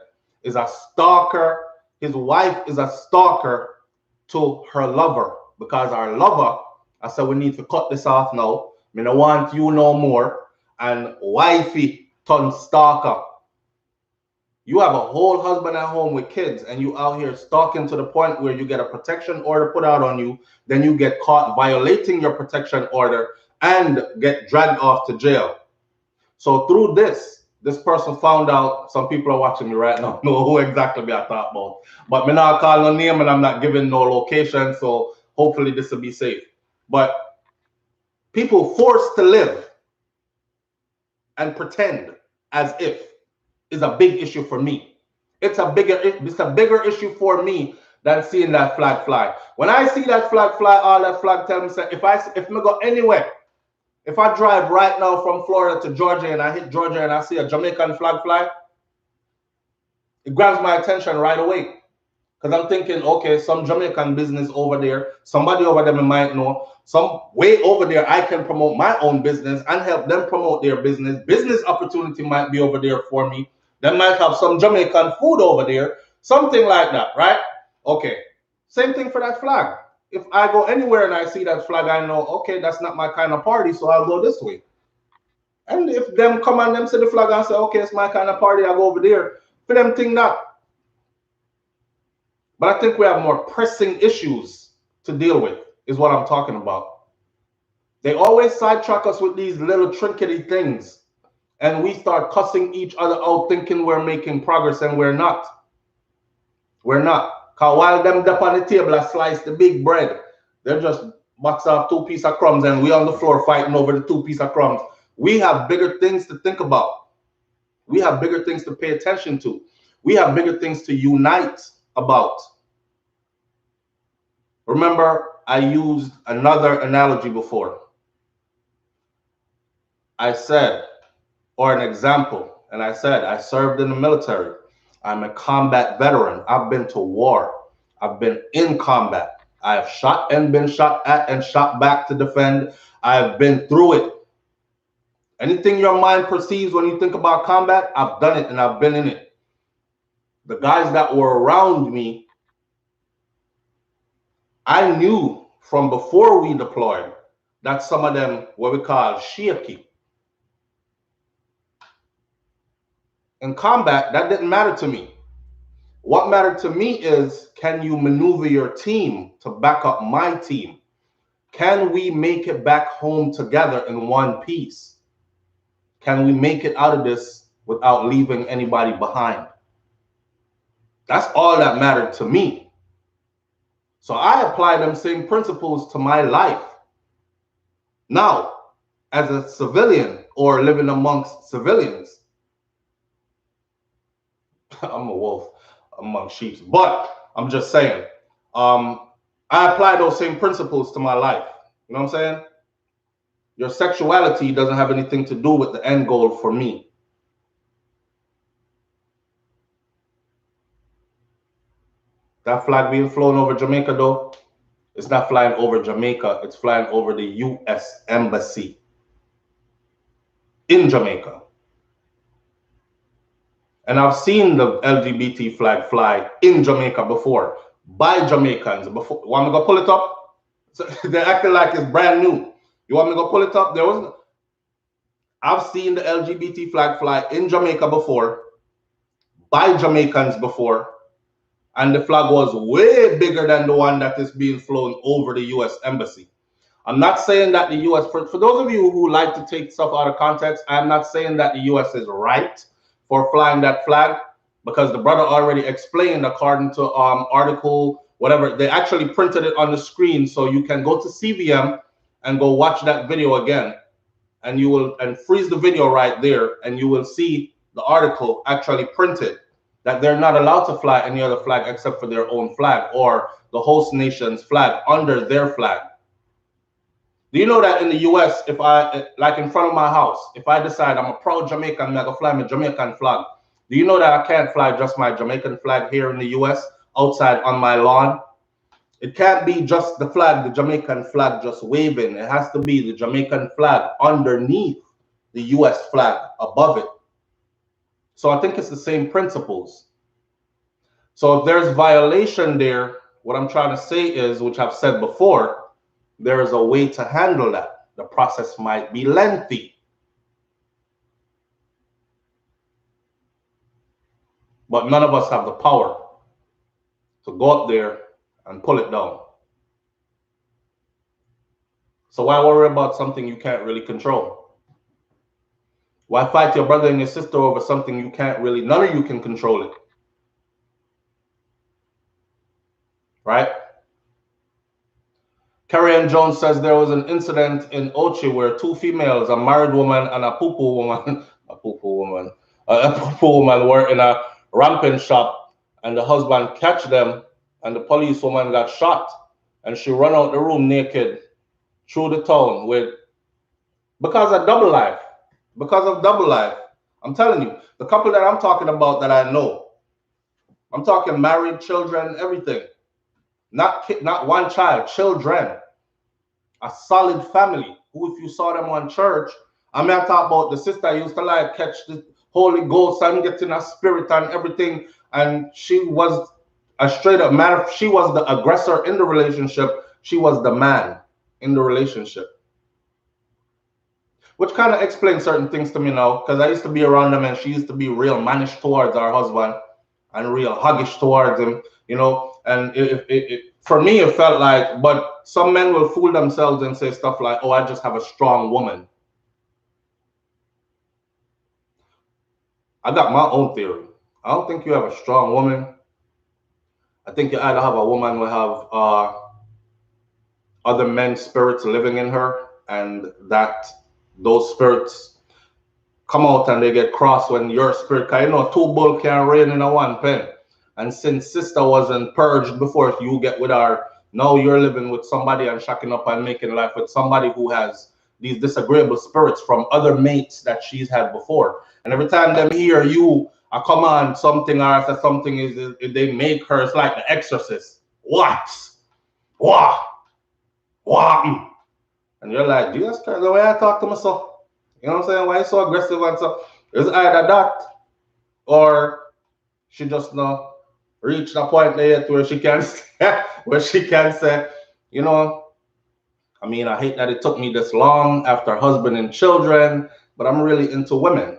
is a stalker. His wife is a stalker to her lover, because our lover, I said, we need to cut this off now. I don't want you no more. And wifey turned stalker. You have a whole husband at home with kids, and you out here stalking to the point where you get a protection order put out on you. Then you get caught violating your protection order and get dragged off to jail. So through this person found out, some people are watching me right now, know who exactly me I talk about. But me not call no name, and I'm not giving no location, so hopefully this will be safe. But people forced to live and pretend as if is a big issue for me. It's a bigger issue for me than seeing that flag fly. When I see that flag fly, all that flag tell me, say, if me go anywhere, if I drive right now from Florida to Georgia and I hit Georgia and I see a Jamaican flag fly, it grabs my attention right away. Because I'm thinking, okay, some Jamaican business over there, somebody over there might know, some way over there I can promote my own business and help them promote their business. Business opportunity might be over there for me. They might have some Jamaican food over there, something like that, right? Okay, same thing for that flag. If I go anywhere and I see that flag, I know, okay, that's not my kind of party, so I'll go this way. And if them come and them see the flag and say, okay, it's my kind of party, I'll go over there. For them think that. But I think we have more pressing issues to deal with, is what I'm talking about. They always sidetrack us with these little trinkety things, and we start cussing each other out thinking we're making progress, and we're not. We're not. Because while them up on the table and slice the big bread, they're just box off 2 pieces of crumbs, and we on the floor fighting over the 2 pieces of crumbs. We have bigger things to think about. We have bigger things to pay attention to. We have bigger things to unite about. Remember, I used another analogy before. I said, or an example, and I said, I served in the military. I'm a combat veteran. I've been to war. I've been in combat. I have shot and been shot at and shot back to defend. I've been through it. Anything your mind perceives when you think about combat, I've done it and I've been in it. The guys that were around me, I knew from before we deployed that some of them, what we call shaky. In combat, that didn't matter to me. What mattered to me is, can you maneuver your team to back up my team? Can we make it back home together in one piece? Can we make it out of this without leaving anybody behind? That's all that mattered to me. So I apply them same principles to my life. Now, as a civilian or living amongst civilians, I'm a wolf among sheep. But I'm just saying, I apply those same principles to my life. You know what I'm saying? Your sexuality doesn't have anything to do with the end goal for me. That flag being flown over Jamaica, though, it's not flying over Jamaica. It's flying over the U.S. Embassy in Jamaica. And I've seen the LGBT flag fly in Jamaica before by Jamaicans. Before, want me to go pull it up? So, they're acting like it's brand new. You want me to go pull it up? I've seen the LGBT flag fly in Jamaica before by Jamaicans before, and the flag was way bigger than the one that is being flown over the U.S. Embassy. I'm not saying that the U.S. For those of you who like to take stuff out of context, I'm not saying that the U.S. is right for flying that flag, because the brother already explained according to article whatever. They actually printed it on the screen, so you can go to CVM and go watch that video again, and you will freeze the video right there, and you will see the article actually printed that they're not allowed to fly any other flag except for their own flag or the host nation's flag under their flag. Do you know that in the US, if I, like in front of my house, if I decide I'm a proud Jamaican, I'm going to fly my Jamaican flag, do you know that I can't fly just my Jamaican flag here in the US outside on my lawn? It can't be just the flag, the Jamaican flag just waving. It has to be the Jamaican flag underneath the US flag above it. So I think it's the same principles. So if there's violation there, what I'm trying to say is, which I've said before, there is a way to handle that. The process might be lengthy, but none of us have the power to go up there and pull it down. So why worry about something you can't really control? Why fight your brother and your sister over something you can't really, none of you can control it? Right? Carrie Ann Jones says there was an incident in Ochi where two females, a married woman and a poo-poo woman, a poo-poo woman were in a ramping shop, and the husband catch them, and the police woman got shot, and she run out the room naked through the town because of double life. Because of double life. I'm telling you, the couple that I'm talking about that I know, I'm talking married, children, everything. Not one child, children. A solid family who, if you saw them on church, I mean, I talk about the sister used to like catch the Holy Ghost and get in a spirit and everything. And she was a straight up man. She was the aggressor in the relationship. She was the man in the relationship. Which kind of explains certain things to me now, because I used to be around them and she used to be real mannish towards our husband and real huggish towards him, you know. And for me, it felt like, but some men will fool themselves and say stuff like, oh, I just have a strong woman. I got my own theory. I don't think you have a strong woman. I think you either have a woman who have other men's spirits living in her, and that those spirits come out and they get crossed when your spirit, because you know, two bulls can't reign in a one pen. And since sister wasn't purged before you get with her, now you're living with somebody and shacking up and making life with somebody who has these disagreeable spirits from other mates that she's had before. And every time them hear you come on something, or after something is they make her, it's like the exorcist. What? And you're like, Jesus Christ, the way I talk to myself. You know what I'm saying? Why you so aggressive and so? It's either that, or she just not reached a point there yet where she can say, you know, I mean, I hate that it took me this long after husband and children, but I'm really into women.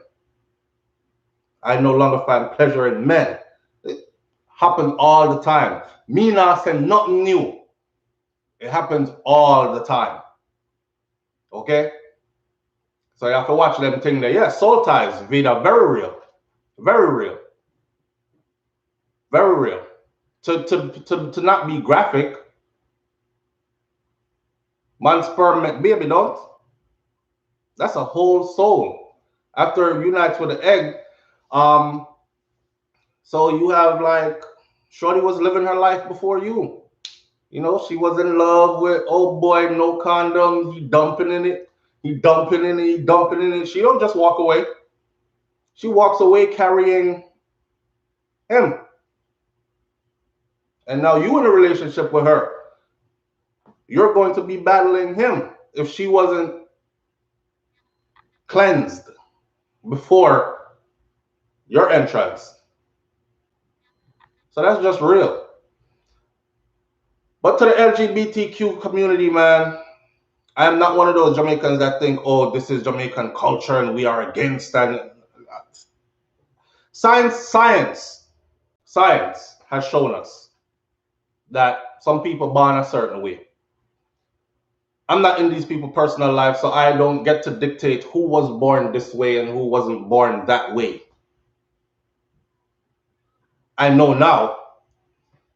I no longer find pleasure in men. It happens all the time. Me not saying nothing new. It happens all the time. Okay? So you have to watch them thing there. Yeah, soul ties, Vida, very real. Very real. Very real. To not be graphic, man sperm make baby, don't? That's a whole soul. After it unites with the egg, So you have like, Shorty was living her life before you. You know, she was in love with, oh boy, no condom, he dumping in it, he dumping in it, he dumping in it. She don't just walk away. She walks away carrying him. And now you in a relationship with her. You're going to be battling him if she wasn't cleansed before your entrance. So that's just real. But to the LGBTQ community, man, I am not one of those Jamaicans that think, oh, this is Jamaican culture and we are against. And science has shown us that some people born a certain way. I'm not in these people's personal life, so I don't get to dictate who was born this way and who wasn't born that way. I know now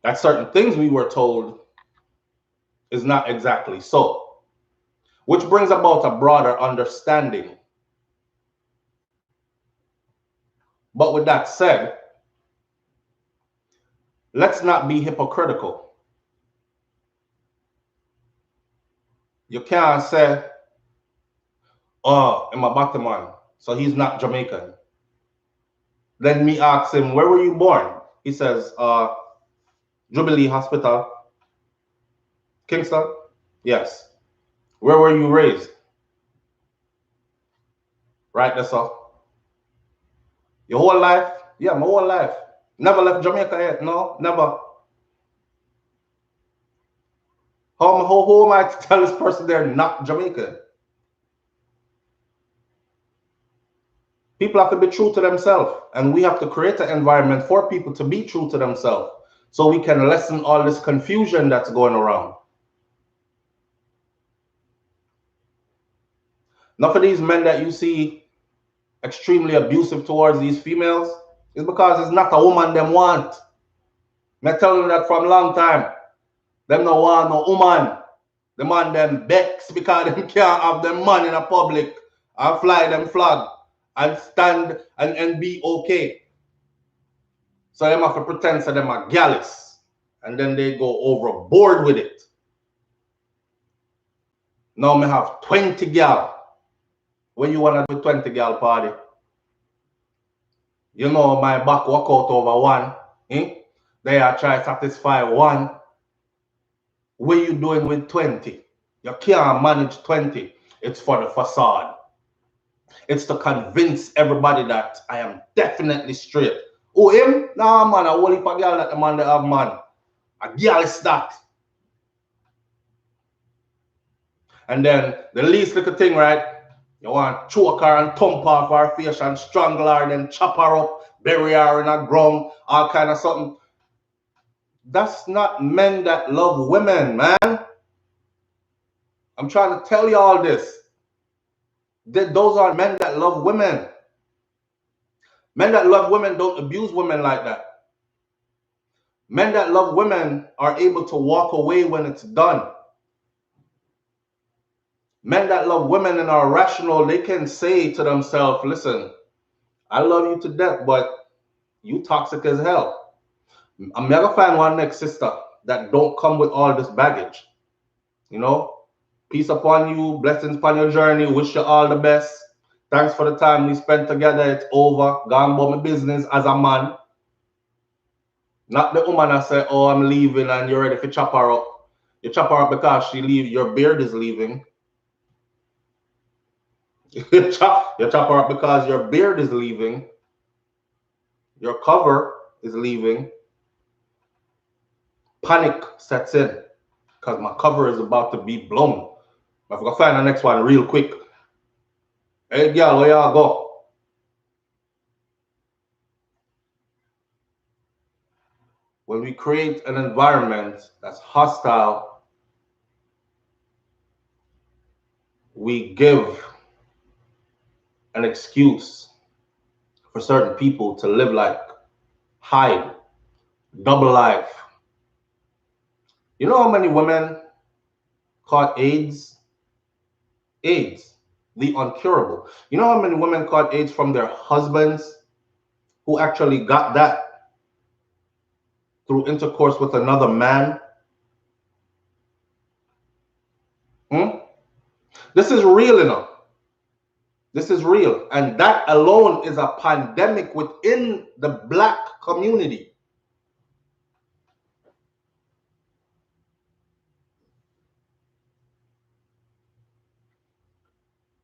that certain things we were told is not exactly so, which brings about a broader understanding. But with that said, let's not be hypocritical. You can't say, oh, I'm a Batman, so he's not Jamaican. Then me ask him, where were you born? He says, Jubilee Hospital, Kingston. Yes. Where were you raised? Right, that's all. Your whole life? Yeah, my whole life. Never left Jamaica yet. No, never. How am I to tell this person they're not Jamaican? People have to be true to themselves, and we have to create an environment for people to be true to themselves so we can lessen all this confusion that's going around. Enough of these men that you see extremely abusive towards these females is because it's not a woman them want. I'm telling you that from a long time. Them no want no woman. The man them bex because them can't have them man in a public and fly them flag and stand and be okay. So them have to pretend so them are gallus. And then they go overboard with it. Now me have 20 gal. When you wanna do 20 gal party? You know my back walk out over one. They are trying to satisfy one. What you doing with 20? You can't manage 20. It's for the facade. It's to convince everybody that I am definitely straight. Oh, him? Nah, man, a whole heap of girl that the man they have, man. A girl is that. And then the least little thing, right? You want to choke her and thump off her face and strangle her and then chop her up, bury her in a ground, all kind of something. That's not men that love women, man. I'm trying to tell you all this. Those are men that love women. Men that love women don't abuse women like that. Men that love women are able to walk away when it's done. Men that love women and are rational, they can say to themselves, listen, I love you to death, but you toxic as hell. I'm never find one next sister that don't come with all this baggage. You know, peace upon you, blessings upon your journey, wish you all the best. Thanks for the time we spent together. It's over. Gone about my business as a man. Not the woman that say, oh, I'm leaving and you're ready to chop her up. You chop her up because she leave. Your beard is leaving. You chop her up because your beard is leaving. Your cover is leaving. Panic sets in because my cover is about to be blown. I've got to find the next one real quick. Hey, girl, where y'all go? When we create an environment that's hostile, we give an excuse for certain people to live like, hide, double life. You know how many women caught AIDS? AIDS, the uncurable. You know how many women caught AIDS from their husbands who actually got that through intercourse with another man? This is real enough. This is real. And that alone is a pandemic within the black community.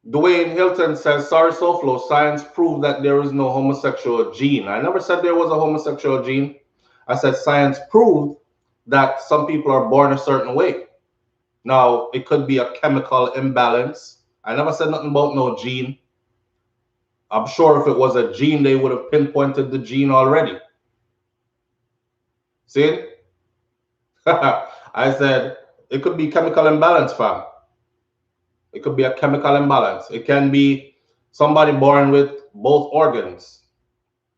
Dwayne Hilton says, sorry, SouFLo, science proved that there is no homosexual gene. I never said there was a homosexual gene. I said science proved that some people are born a certain way. Now, it could be a chemical imbalance. I never said nothing about no gene. I'm sure if it was a gene, they would have pinpointed the gene already. See? I said it could be chemical imbalance, fam. It could be a chemical imbalance. It can be somebody born with both organs.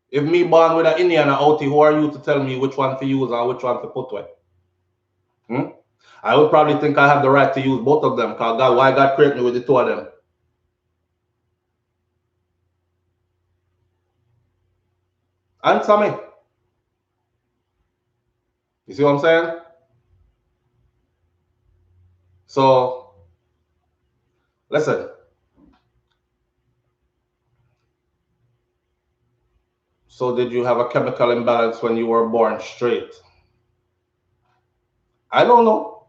If me born with an Indian and outie, who are you to tell me which one to use and which one to put with? I would probably think I have the right to use both of them, because God, why God created me with the two of them? Answer me. You see what I'm saying? So, listen. So did you have a chemical imbalance when you were born straight? I don't know.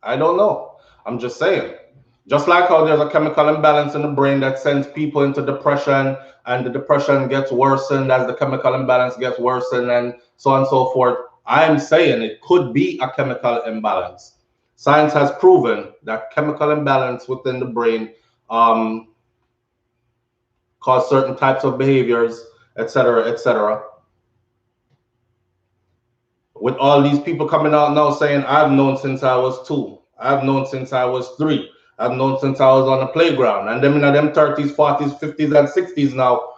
I don't know. I'm just saying. Just like how there's a chemical imbalance in the brain that sends people into depression, and the depression gets worsened as the chemical imbalance gets worsened, and so on and so forth. I'm saying it could be a chemical imbalance. Science has proven that chemical imbalance within the brain cause certain types of behaviors, etc., etc. With all these people coming out now saying, I've known since I was 2, I've known since I was 3, I've known since I was on the playground, and them in them 30s, 40s, 50s, and 60s now,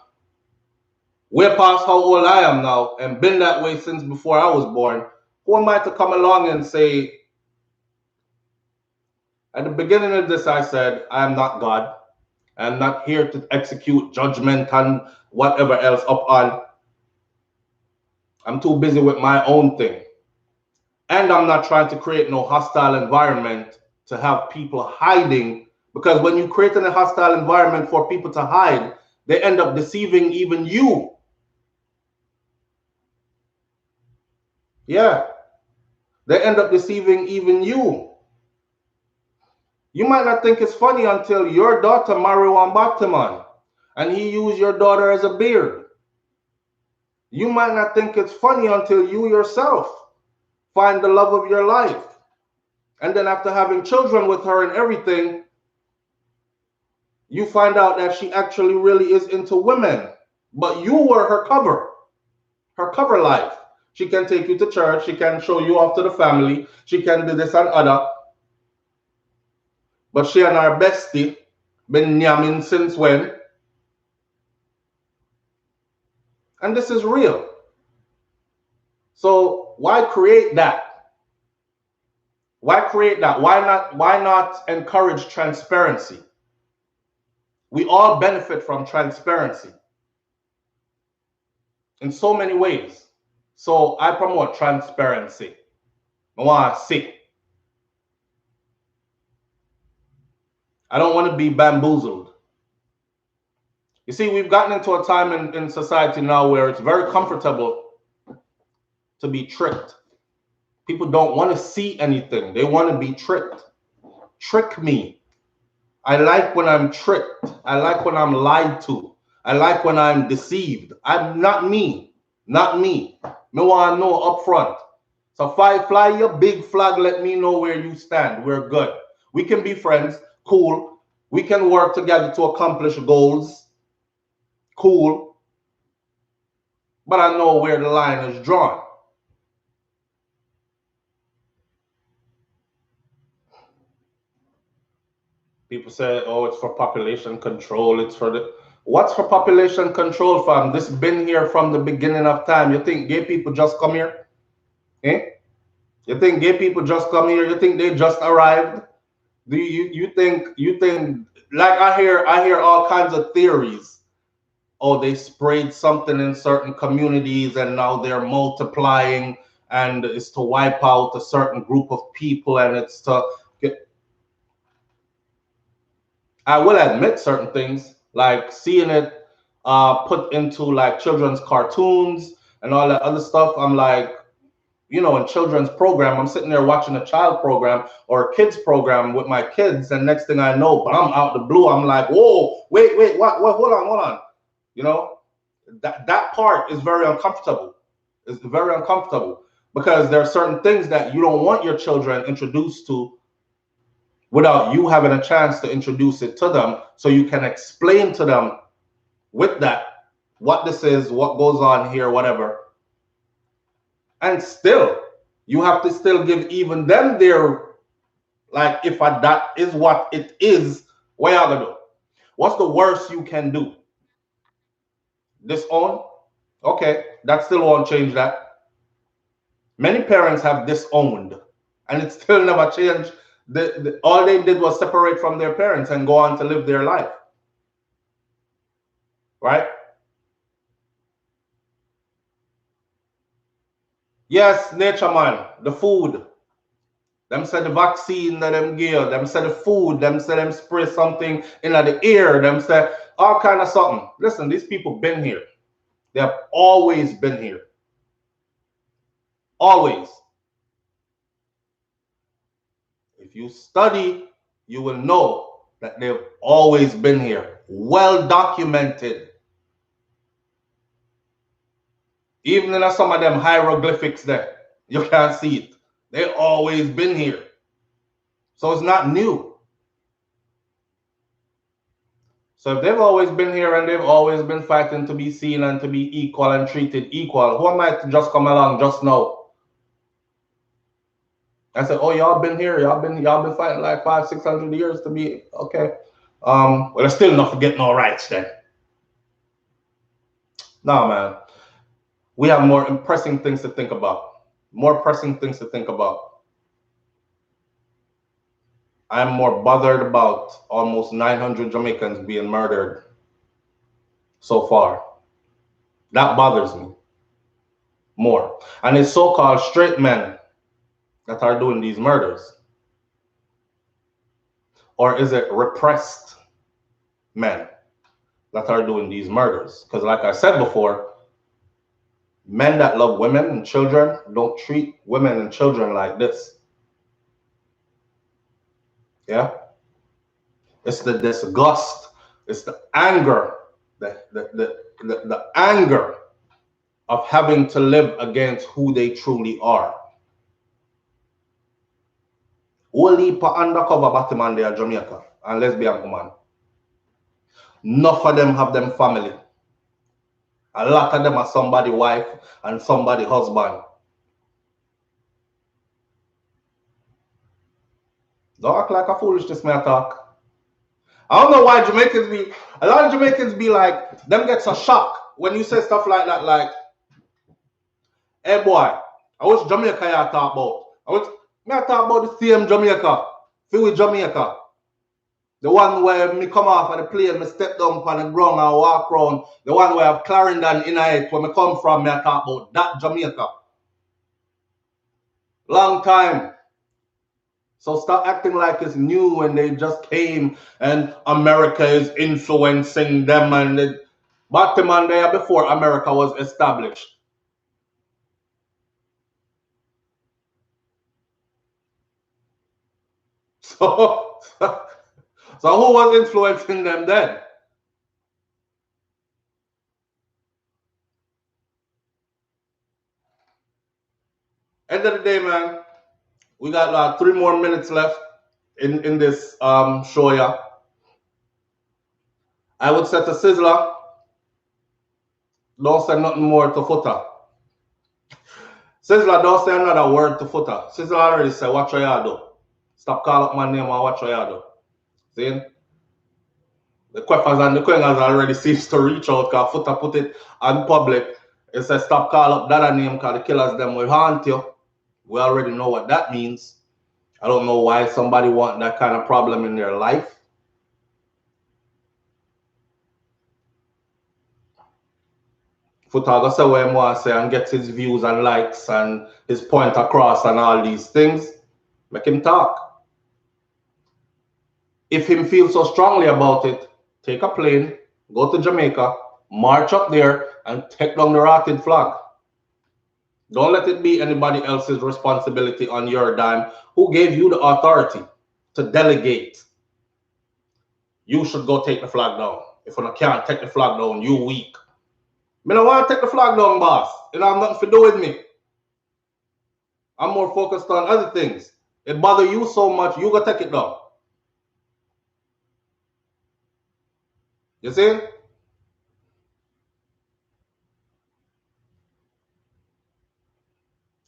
way past how old I am now, and been that way since before I was born. Who am I to come along and say, at the beginning of this, I said, I am not God. I'm not here to execute judgment and whatever else upon. I'm too busy with my own thing. And I'm not trying to create no hostile environment to have people hiding, because when you create a hostile environment for people to hide, they end up deceiving even you. Yeah. They end up deceiving even you. You might not think it's funny until your daughter marry one Batman and he use your daughter as a beard. You might not think it's funny until you yourself find the love of your life. And then after having children with her and everything, you find out that she actually really is into women. But you were her cover life. She can take you to church. She can show you off to the family. She can do this and other. But she and her bestie been yamming since when? And this is real. So why create that? Why create that? Why not encourage transparency? We all benefit from transparency in so many ways. So I promote transparency. I want to see. I don't want to be bamboozled. You see, we've gotten into a time in society now where it's very comfortable to be tricked. People don't want to see anything. They want to be tricked. Trick me. I like when I'm tricked. I like when I'm lied to. I like when I'm deceived. I'm not me. Not me. Me want to know up front. So fly your big flag. Let me know where you stand. We're good. We can be friends. Cool. We can work together to accomplish goals. Cool. But I know where the line is drawn. People say, oh, it's for population control. It's for the... What's for population control, fam? This been here from the beginning of time. You think gay people just come here? Eh? You think gay people just come here? You think they just arrived? Do you think like I hear all kinds of theories oh, they sprayed something in certain communities and now they're multiplying and it's to wipe out a certain group of people and it's to get. I will admit certain things, like seeing it put into like children's cartoons and all that other stuff. I'm like, you know, in children's program, I'm sitting there watching a child program or a kids program with my kids, and next thing I know, I'm out the blue. I'm like, whoa, wait, what? Hold on. You know, that part is very uncomfortable. It's very uncomfortable because there are certain things that you don't want your children introduced to without you having a chance to introduce it to them, so you can explain to them with that what this is, what goes on here, whatever. And still, you have to still give even them their, like, if that is what it is, what y'all gonna do? What's the worst you can do? Disown? Okay, that still won't change that. Many parents have disowned, and it still never changed. All they did was separate from their parents and go on to live their life. Right? Yes, nature man, the food. Them say the vaccine that them give, them say the food, them say them spray something in the air, them say all kind of something. Listen, these people been here. They have always been here. Always. If you study, you will know that they've always been here. Well documented. Even in some of them hieroglyphics there, you can't see it. They've always been here. So it's not new. So if they've always been here and they've always been fighting to be seen and to be equal and treated equal, who am I to just come along just now? I said, oh, y'all been here, y'all been fighting like 500-600 years to be okay. Well, there's still not forgetting no rights then. No, man. We have more pressing things to think about. More pressing things to think about. I'm more bothered about almost 900 Jamaicans being murdered so far. That bothers me more. And it's so-called straight men that are doing these murders. Or is it repressed men that are doing these murders? Because like I said before, men that love women and children don't treat women and children like this. Yeah? It's the disgust, it's the anger, the anger of having to live against who they truly are. Only for undercover Batman they are Jamaica and lesbian woman. Enough of them have them family. A lot of them are somebody wife and somebody husband. Don't act like a foolishness, man. Talk. I don't know why Jamaicans be, a lot of Jamaicans be like, them gets a shock when you say stuff like that, like, hey boy, I wish Jamaica you talk about. I talk about the same Jamaica, feel with Jamaica. The one where me come off of the plane, me step down on the ground and walk around. The one where I have Clarendon in it, where me come from, me I talk about that Jamaica. Long time. So stop acting like it's new when they just came and America is influencing them and the bottom on there before America was established. So who was influencing them then? End of the day, man, we got 3 more minutes left in this show, yeah. I would say to Sizzla, don't say nothing more to Futa. Sizzla, don't say another word to Futa. Sizzla already said, watch what you do. Stop calling up my name and watch what you do. See? The Queffers and the Quengers already seems to reach out because Futa put it on public. It says, stop calling up that name because the killers them will haunt you. We already know what that means. I don't know why somebody want that kind of problem in their life. Futaga say what he want to say and get his views and likes and his point across and all these things. Make him talk. If him feel so strongly about it, take a plane, go to Jamaica, march up there, and take down the rotted flag. Don't let it be anybody else's responsibility on your dime. Who gave you the authority to delegate? You should go take the flag down. If you can't take the flag down, you weak. I don't want to take the flag down, boss. It have nothing to do with me. I'm more focused on other things. It bother you so much, you go take it down. You see?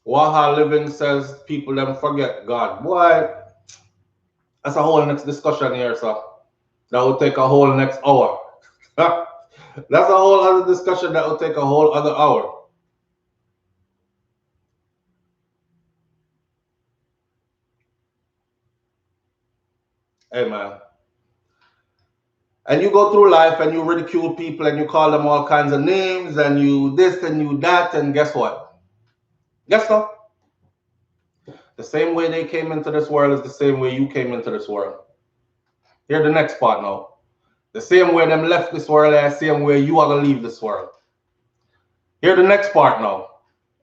Waha Living says people them forget God. Boy, that's a whole next discussion here, sir. That will take a whole next hour. That's a whole other discussion that will take a whole other hour. Hey, man. And you go through life and you ridicule people and you call them all kinds of names and you this and you that, and guess what? Guess what? The same way they came into this world is the same way you came into this world. Here's the next part now. The same way them left this world is the same way you are going to leave this world. Here's the next part now.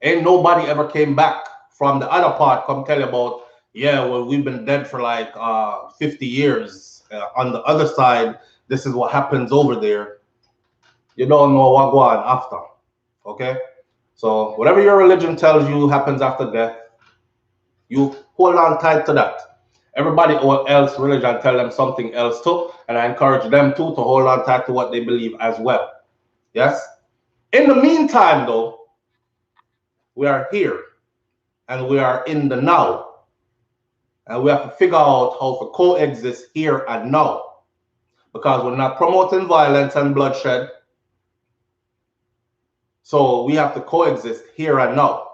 Ain't nobody ever came back from the other part. Come tell you about, yeah, well, we've been dead for like 50 years. On the other side, this is what happens over there. You don't know what going on after. Okay? So whatever your religion tells you happens after death, you hold on tight to that. Everybody else religion tell them something else too, and I encourage them too to hold on tight to what they believe as well. Yes? In the meantime, though, we are here and we are in the now. And we have to figure out how to coexist here and now. Because we're not promoting violence and bloodshed. So we have to coexist here and now.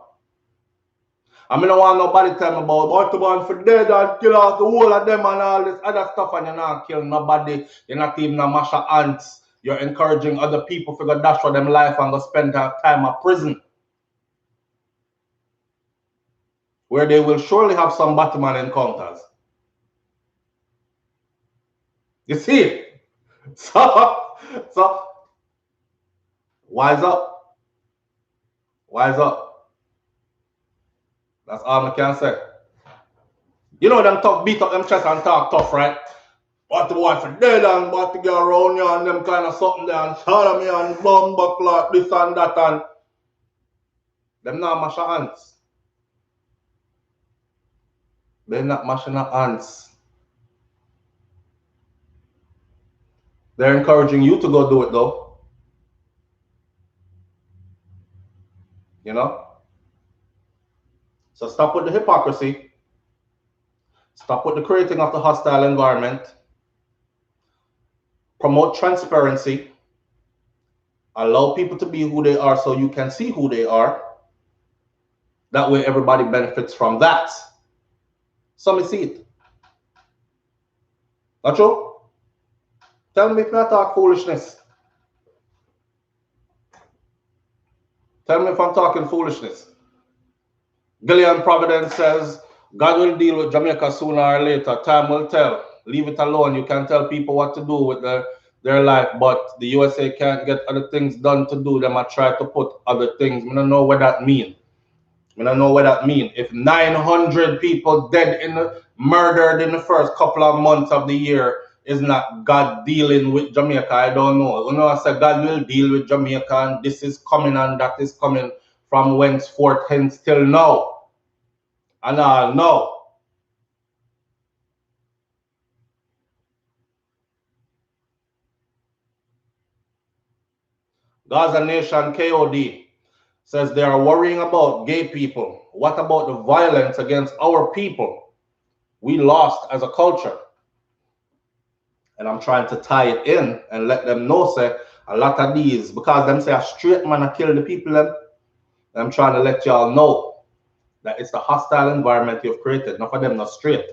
I mean, I don't want nobody tell me about what to want for dead and kill off the whole of them and all this other stuff, and you're not killing nobody. You're not even a mash of ants. You're encouraging other people to go dash for them life and go spend their time in prison, where they will surely have some Batman encounters. You see? So wise up. Wise up. That's all I can say. You know them tough, beat up them chest and talk tough, right? What the boy for dead and what to get around you and them kind of something there and shout me and bumble clock, this and that, and them not mash ants. They're not mashing ants. They're encouraging you to go do it though. You know? So stop with the hypocrisy. Stop with the creating of the hostile environment. Promote transparency. Allow people to be who they are so you can see who they are. That way everybody benefits from that. So me see it. Not true? Tell me if I talk foolishness. Tell me if I'm talking foolishness. Gillian Providence says, God will deal with Jamaica sooner or later. Time will tell. Leave it alone. You can tell people what to do with their life, but the USA can't get other things done to do. Them I try to put other things. I don't know what that means. I don't know what that means. If 900 people dead murdered in the first couple of months of the year is not God dealing with Jamaica, I don't know. You know, I said God will deal with Jamaica and this is coming and that is coming from whenceforth hence till now. And I'll know. Gaza Nation KOD says they are worrying about gay people. What about the violence against our people? We lost as a culture. And I'm trying to tie it in and let them know, say, a lot of these, because them say a straight man I kill the people, them. I'm trying to let y'all know that it's the hostile environment you've created. None of them not straight.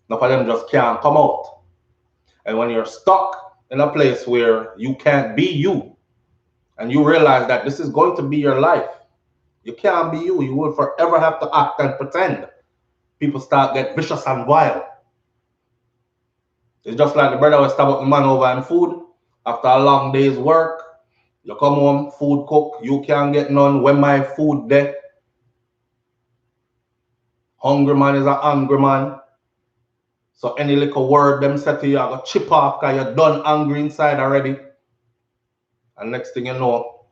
None of them just can't come out. And when you're stuck in a place where you can't be you, and you realize that this is going to be your life. You can't be you. You will forever have to act and pretend. People start get vicious and wild. It's just like the brother was stab up the man over and food. After a long day's work, you come home, food cook, you can't get none. When my food there, hungry man is a hungry man. So any little word them say to you, I got chip off because you're done angry inside already. And next thing you know,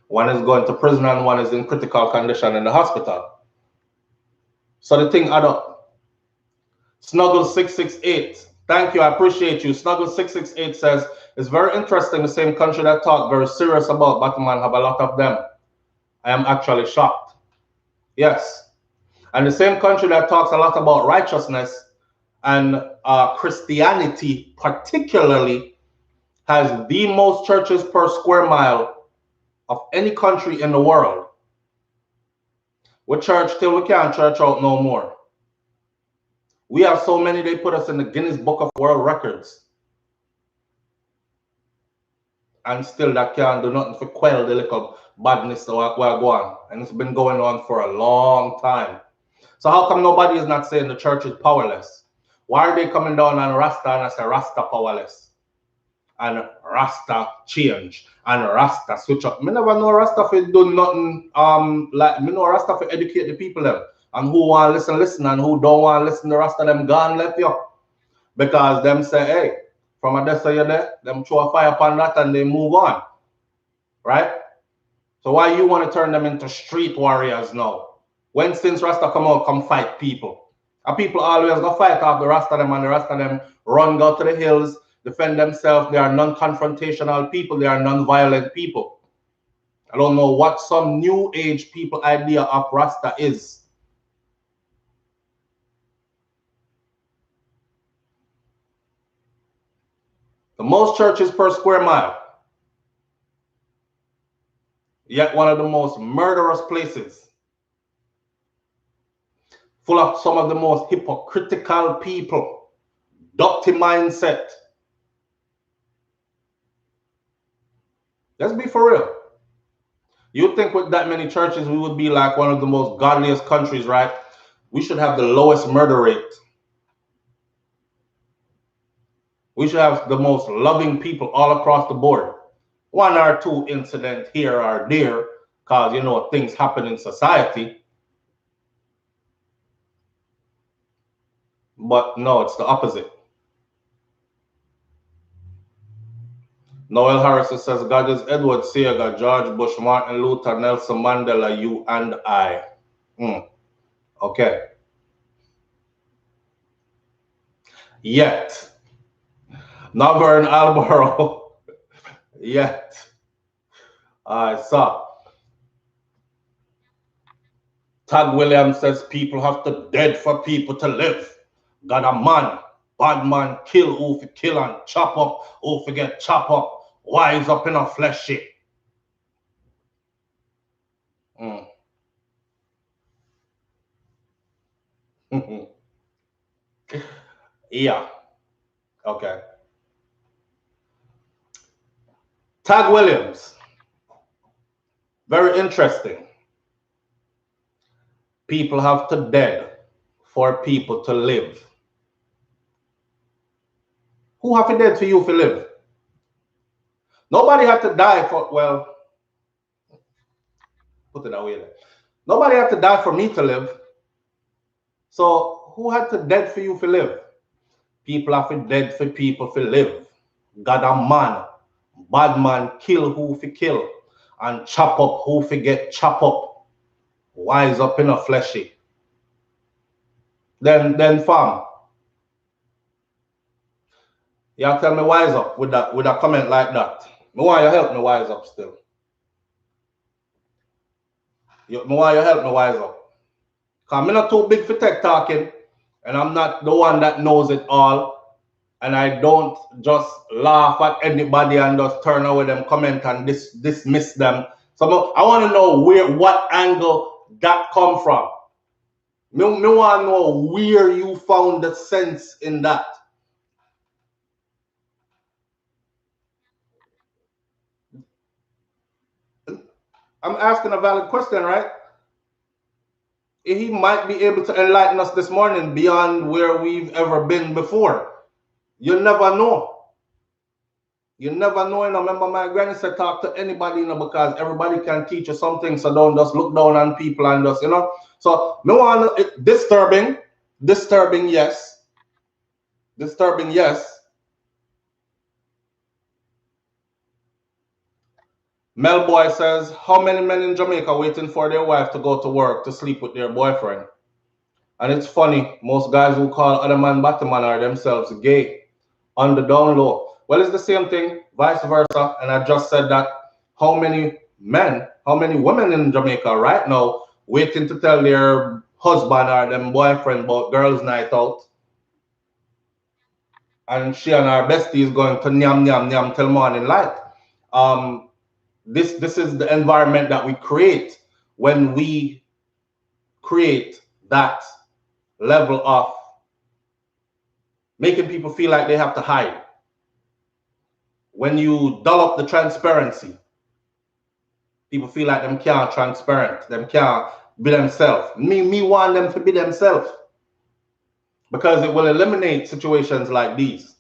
one is going to prison and one is in critical condition in the hospital. So the thing add up. Snuggle668. Thank you, I appreciate you. Snuggle668 says, it's very interesting, the same country that talk very serious about Batman have a lot of them. I am actually shocked. Yes. And the same country that talks a lot about righteousness and Christianity particularly has the most churches per square mile of any country in the world. We church till we can't church out no more. We have so many, they put us in the Guinness Book of World Records. And still that can't do nothing for quell the little badness that we're going. And it's been going on for a long time. So how come nobody is not saying the church is powerless? Why are they coming down on Rasta and I say Rasta powerless? And Rasta change and Rasta switch up. Me never know Rasta for do nothing like me know Rasta for educate the people them. And who want to listen, and who don't want to listen, the Rasta them gone left you. Because them say, hey, from a death you there, them throw a fire upon that and they move on. Right? So why you want to turn them into street warriors now? When since Rasta come out, come fight people. And people always go fight off the Rasta them and the Rasta them run go to the hills, defend themselves. They are non-confrontational people. They are non-violent people. I don't know what some new age people idea of Rasta is. The most churches per square mile. Yet one of the most murderous places. Full of some of the most hypocritical people. Dirty mindset. Let's be for real. You think with that many churches, we would be like one of the most godliest countries, right? We should have the lowest murder rate. We should have the most loving people all across the board. One or two incidents here or there, because, you know, things happen in society. But no, it's the opposite. Noel Harrison says, God is Edward Seaga, George Bush, Martin Luther, Nelson Mandela, you and I. Okay. Yet. Novern Alborough. Yet. I saw. Tag Williams says people have to dead for people to live. God a man. Bad man kill who for kill and chop up who for get chop up. Wise up in a fleshy. Yeah. Okay. Tag Williams. Very interesting. People have to dead for people to live. Who have to dead for you to live? Nobody have to die for, well, put it away there. Nobody have to die for me to live. So who had to dead for you to live? People have to dead for people to live. God a man. Bad man kill who for kill. And chop up who for get chop up. Wise up in a fleshy. Then fam. You tell me wise up with a comment like that. Me want you help me wise up still. Me want you help me wise up. Because I'm not too big for tech talking. And I'm not the one that knows it all. And I don't just laugh at anybody and just turn away them comment and dismiss them. So I want to know what angle that come from. Me want to know where you found the sense in that. I'm asking a valid question, right? He might be able to enlighten us this morning beyond where we've ever been before. You never know. You never know. Remember, my granny said, talk to anybody, because everybody can teach you something. So don't just look down on people and just, So no one, disturbing, yes. Disturbing, yes. Melboy says, how many men in Jamaica waiting for their wife to go to work to sleep with their boyfriend? And it's funny, most guys who call other man Batman are themselves gay on the down low. Well, it's the same thing, vice versa. And I just said that how many women in Jamaica right now waiting to tell their husband or them boyfriend about girls' night out. And she and our bestie is going to nyam nyam nyam till morning light. This is the environment that we create when we create that level of making people feel like they have to hide. When you dull up the transparency, people feel like them can't transparent, them can't be themselves. Me want them to be themselves, because it will eliminate situations like these.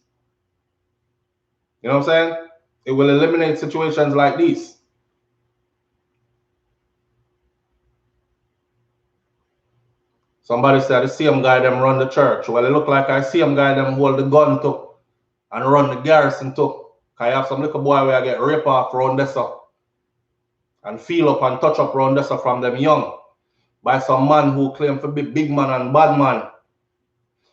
You know what I'm saying? It will eliminate situations like these. Somebody said, I see them guy them run the church. Well, it look like I see them guy them hold the gun too and run the garrison too. Cause you have some little boy where I get raped off around this up and feel up and touch up around this up from them young by some man who claim to be big man and bad man.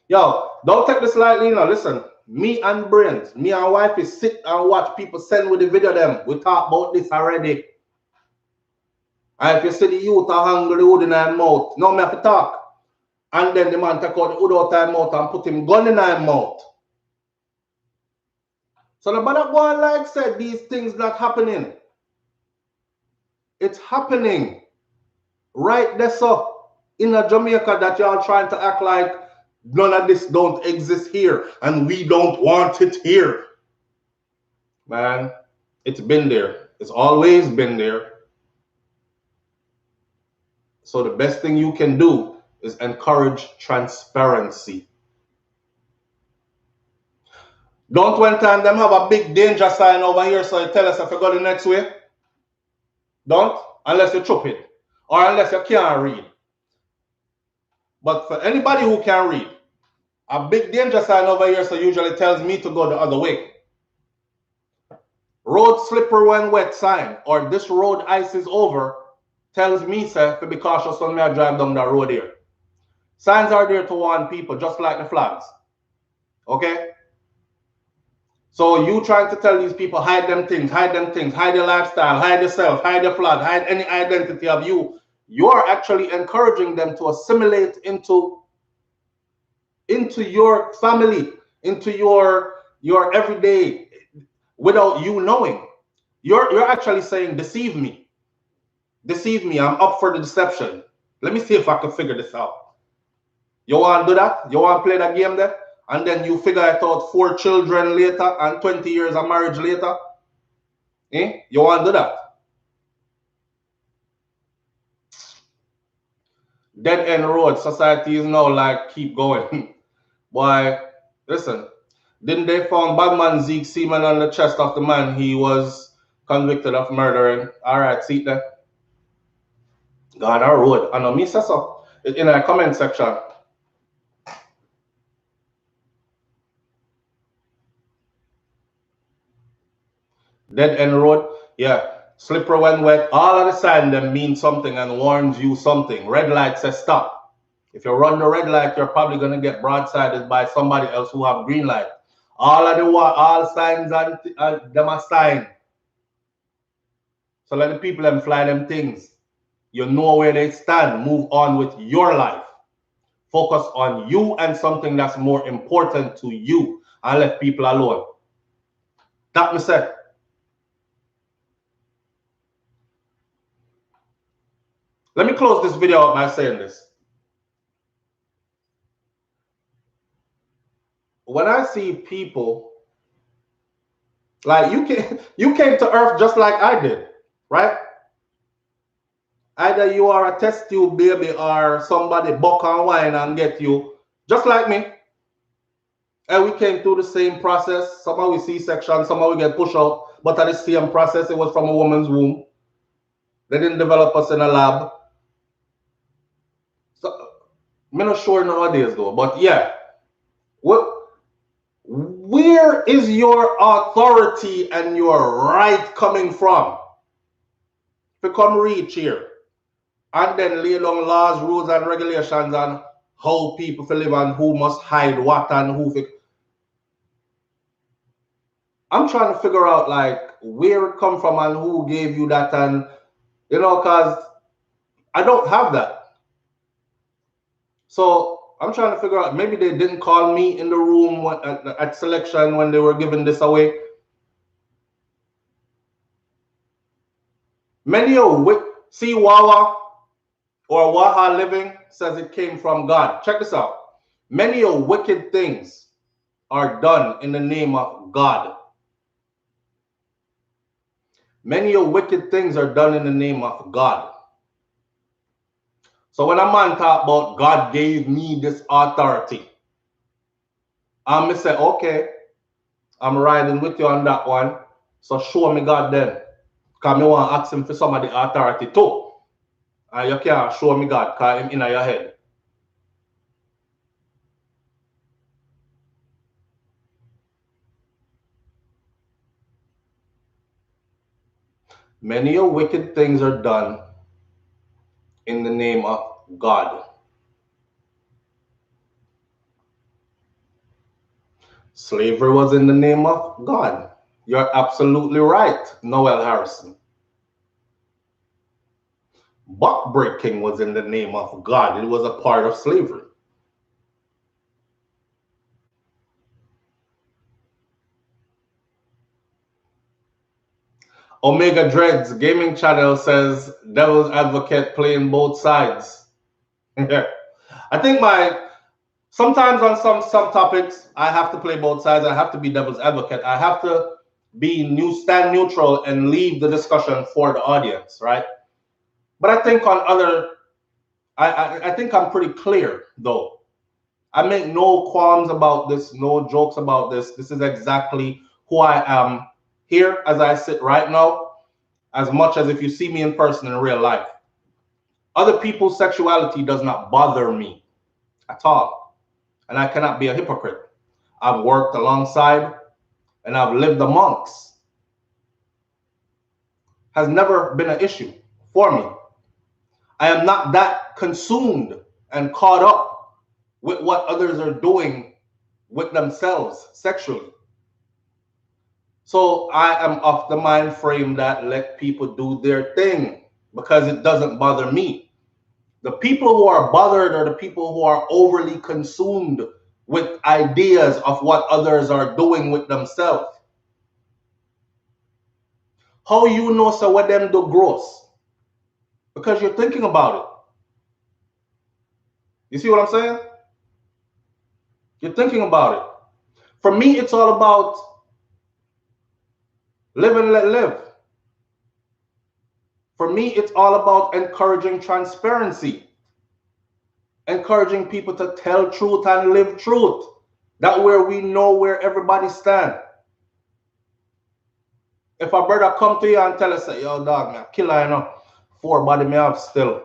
Yo, don't take this lightly, Listen, me and Brains, me and wife is sit and watch people send with the video them. We talk about this already. And if you see the youth are hungry, the wood in their mouth, no me have to talk. And then the man take out the wood out of his mouth and put him gun in his mouth. So the brother go on like said, these things not happening. It's happening. Right there, so in a Jamaica that y'all trying to act like none of this don't exist here and we don't want it here. Man, it's been there. It's always been there. So the best thing you can do is encourage transparency. Don't one time them have a big danger sign over here so you tell us if you go the next way. Don't, unless you chop it or unless you can't read. But for anybody who can read, a big danger sign over here so usually tells me to go the other way. Road slippery when wet sign or this road ice is over tells me, sir, to be cautious when I drive down that road here. Signs are there to warn people, just like the flags. Okay? So you trying to tell these people, hide them things, hide your lifestyle, hide yourself, hide your flag, hide any identity of you. You are actually encouraging them to assimilate into your family, into your everyday without you knowing. You're actually saying, deceive me. Deceive me. I'm up for the deception. Let me see if I can figure this out. You want to do that? You want to play that game there? And then you figure it out 4 children later and 20 years of marriage later? You want to do that? Dead end road. Society is now like, keep going. Boy, listen. Didn't they found Badman Zeke semen on the chest of the man he was convicted of murdering? All right, see there. Ghana Road. I know me say so. In a comment section. Dead end road. Yeah. Slippery when wet. All of the sign them mean something and warns you something. Red light says stop. If you run the red light, you're probably gonna get broadsided by somebody else who have green light. All signs and them are sign. So let the people them fly them things. You know where they stand. Move on with your life. Focus on you and something that's more important to you, and let people alone. That me say. Let me close this video out by saying this. When I see people, like you came to earth just like I did, right? Either you are a test tube baby or somebody buck and wine and get you, just like me. And we came through the same process. Somehow we C-section, somehow we get pushed out. But at the same process, it was from a woman's womb. They didn't develop us in a lab. So, I'm not sure nowadays though. But yeah, where is your authority and your right coming from? To come reach here and then lay down laws, rules, and regulations on how people live and who must hide what and who. I'm trying to figure out like where it come from and who gave you that, and you know, cause I don't have that. So I'm trying to figure out, maybe they didn't call me in the room at selection when they were giving this away. Many see Wawa or Waha Living says it came from God. Check this out. Many wicked things are done in the name of God. Many wicked things are done in the name of God. So when a man talk about God gave me this authority, I'm going to say, okay, I'm riding with you on that one. So show me God then. Because I want to ask him for some of the authority too. And you can't show me God because him in your head. Many wicked things are done in the name of God. Slavery was in the name of God. You're absolutely right, Noel Harrison. Buck-breaking was in the name of God. It was a part of slavery. Omega Dreads Gaming Channel says devil's advocate playing both sides. I think sometimes on some topics I have to play both sides. I have to be devil's advocate. I have to stand neutral and leave the discussion for the audience, right? But I think on other, I think I'm pretty clear though. I make no qualms about this, no jokes about this. This is exactly who I am here as I sit right now, as much as if you see me in person in real life. Other people's sexuality does not bother me at all. And I cannot be a hypocrite. I've worked alongside and I've lived amongst. Has never been an issue for me. I am not that consumed and caught up with what others are doing with themselves sexually. So I am of the mind frame that let people do their thing because it doesn't bother me. The people who are bothered are the people who are overly consumed with ideas of what others are doing with themselves. How you know so what them do gross? Because you're thinking about it. You see what I'm saying? You're thinking about it. For me, it's all about live and let live. For me, it's all about encouraging transparency. Encouraging people to tell truth and live truth. That way we know where everybody stand. If a brother come to you and tell us, yo dog, man, killer, you know, 4 body me have still.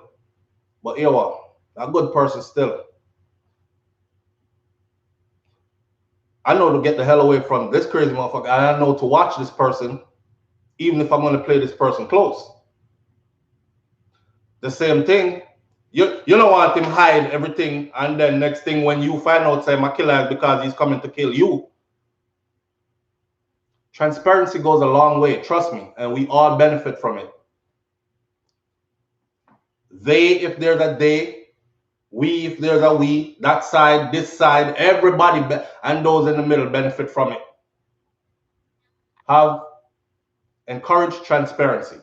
But you know, a good person still. I know to get the hell away from this crazy motherfucker. I know to watch this person, even if I'm going to play this person close. The same thing. You don't want him hide everything, and then next thing when you find out, say, my killer is because he's coming to kill you. Transparency goes a long way, trust me, and we all benefit from it. They, if there's a they, we, if there's a we, that side, this side, everybody, and those in the middle benefit from it. Have encouraged transparency.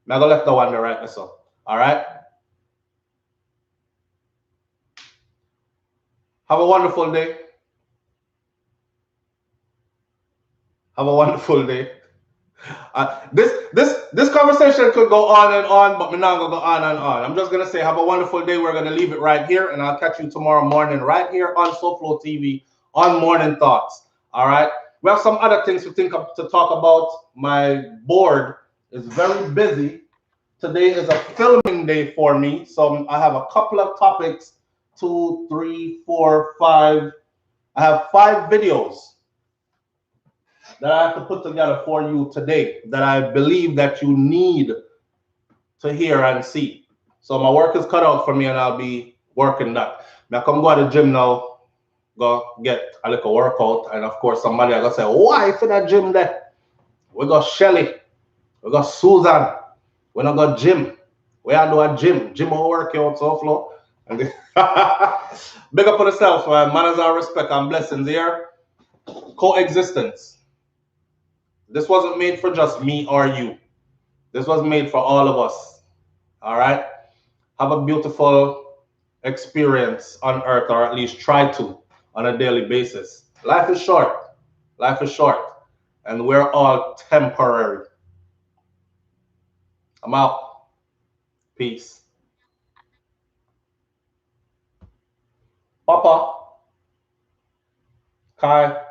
Now go left the one to right this up. All right. Have a wonderful day. Have a wonderful day. This conversation could go on and on, but we're not gonna go on and on. I'm just gonna say have a wonderful day. We're gonna leave it right here, and I'll catch you tomorrow morning right here on SouFLoTV on Morning Thoughts. All right. We have some other things to talk about. My board is very busy. Today is a filming day for me, so I have a couple of topics. 2, 3, 4, 5. I have 5 videos that I have to put together for you today that I believe that you need to hear and see. So my work is cut out for me, and I'll be working that. Now come go to the gym now, go get a little workout, and of course somebody are gonna say, why for that gym there? We got Shelly, we got Susan, we not got Jim. We all do a gym. Gym will work out so flow. And big up on yourself, man. Manners and respect and blessings here. Coexistence. This wasn't made for just me or you. This was made for all of us. All right? Have a beautiful experience on earth, or at least try to on a daily basis. Life is short. Life is short. And we're all temporary. I'm out. Peace. Papa. Kai.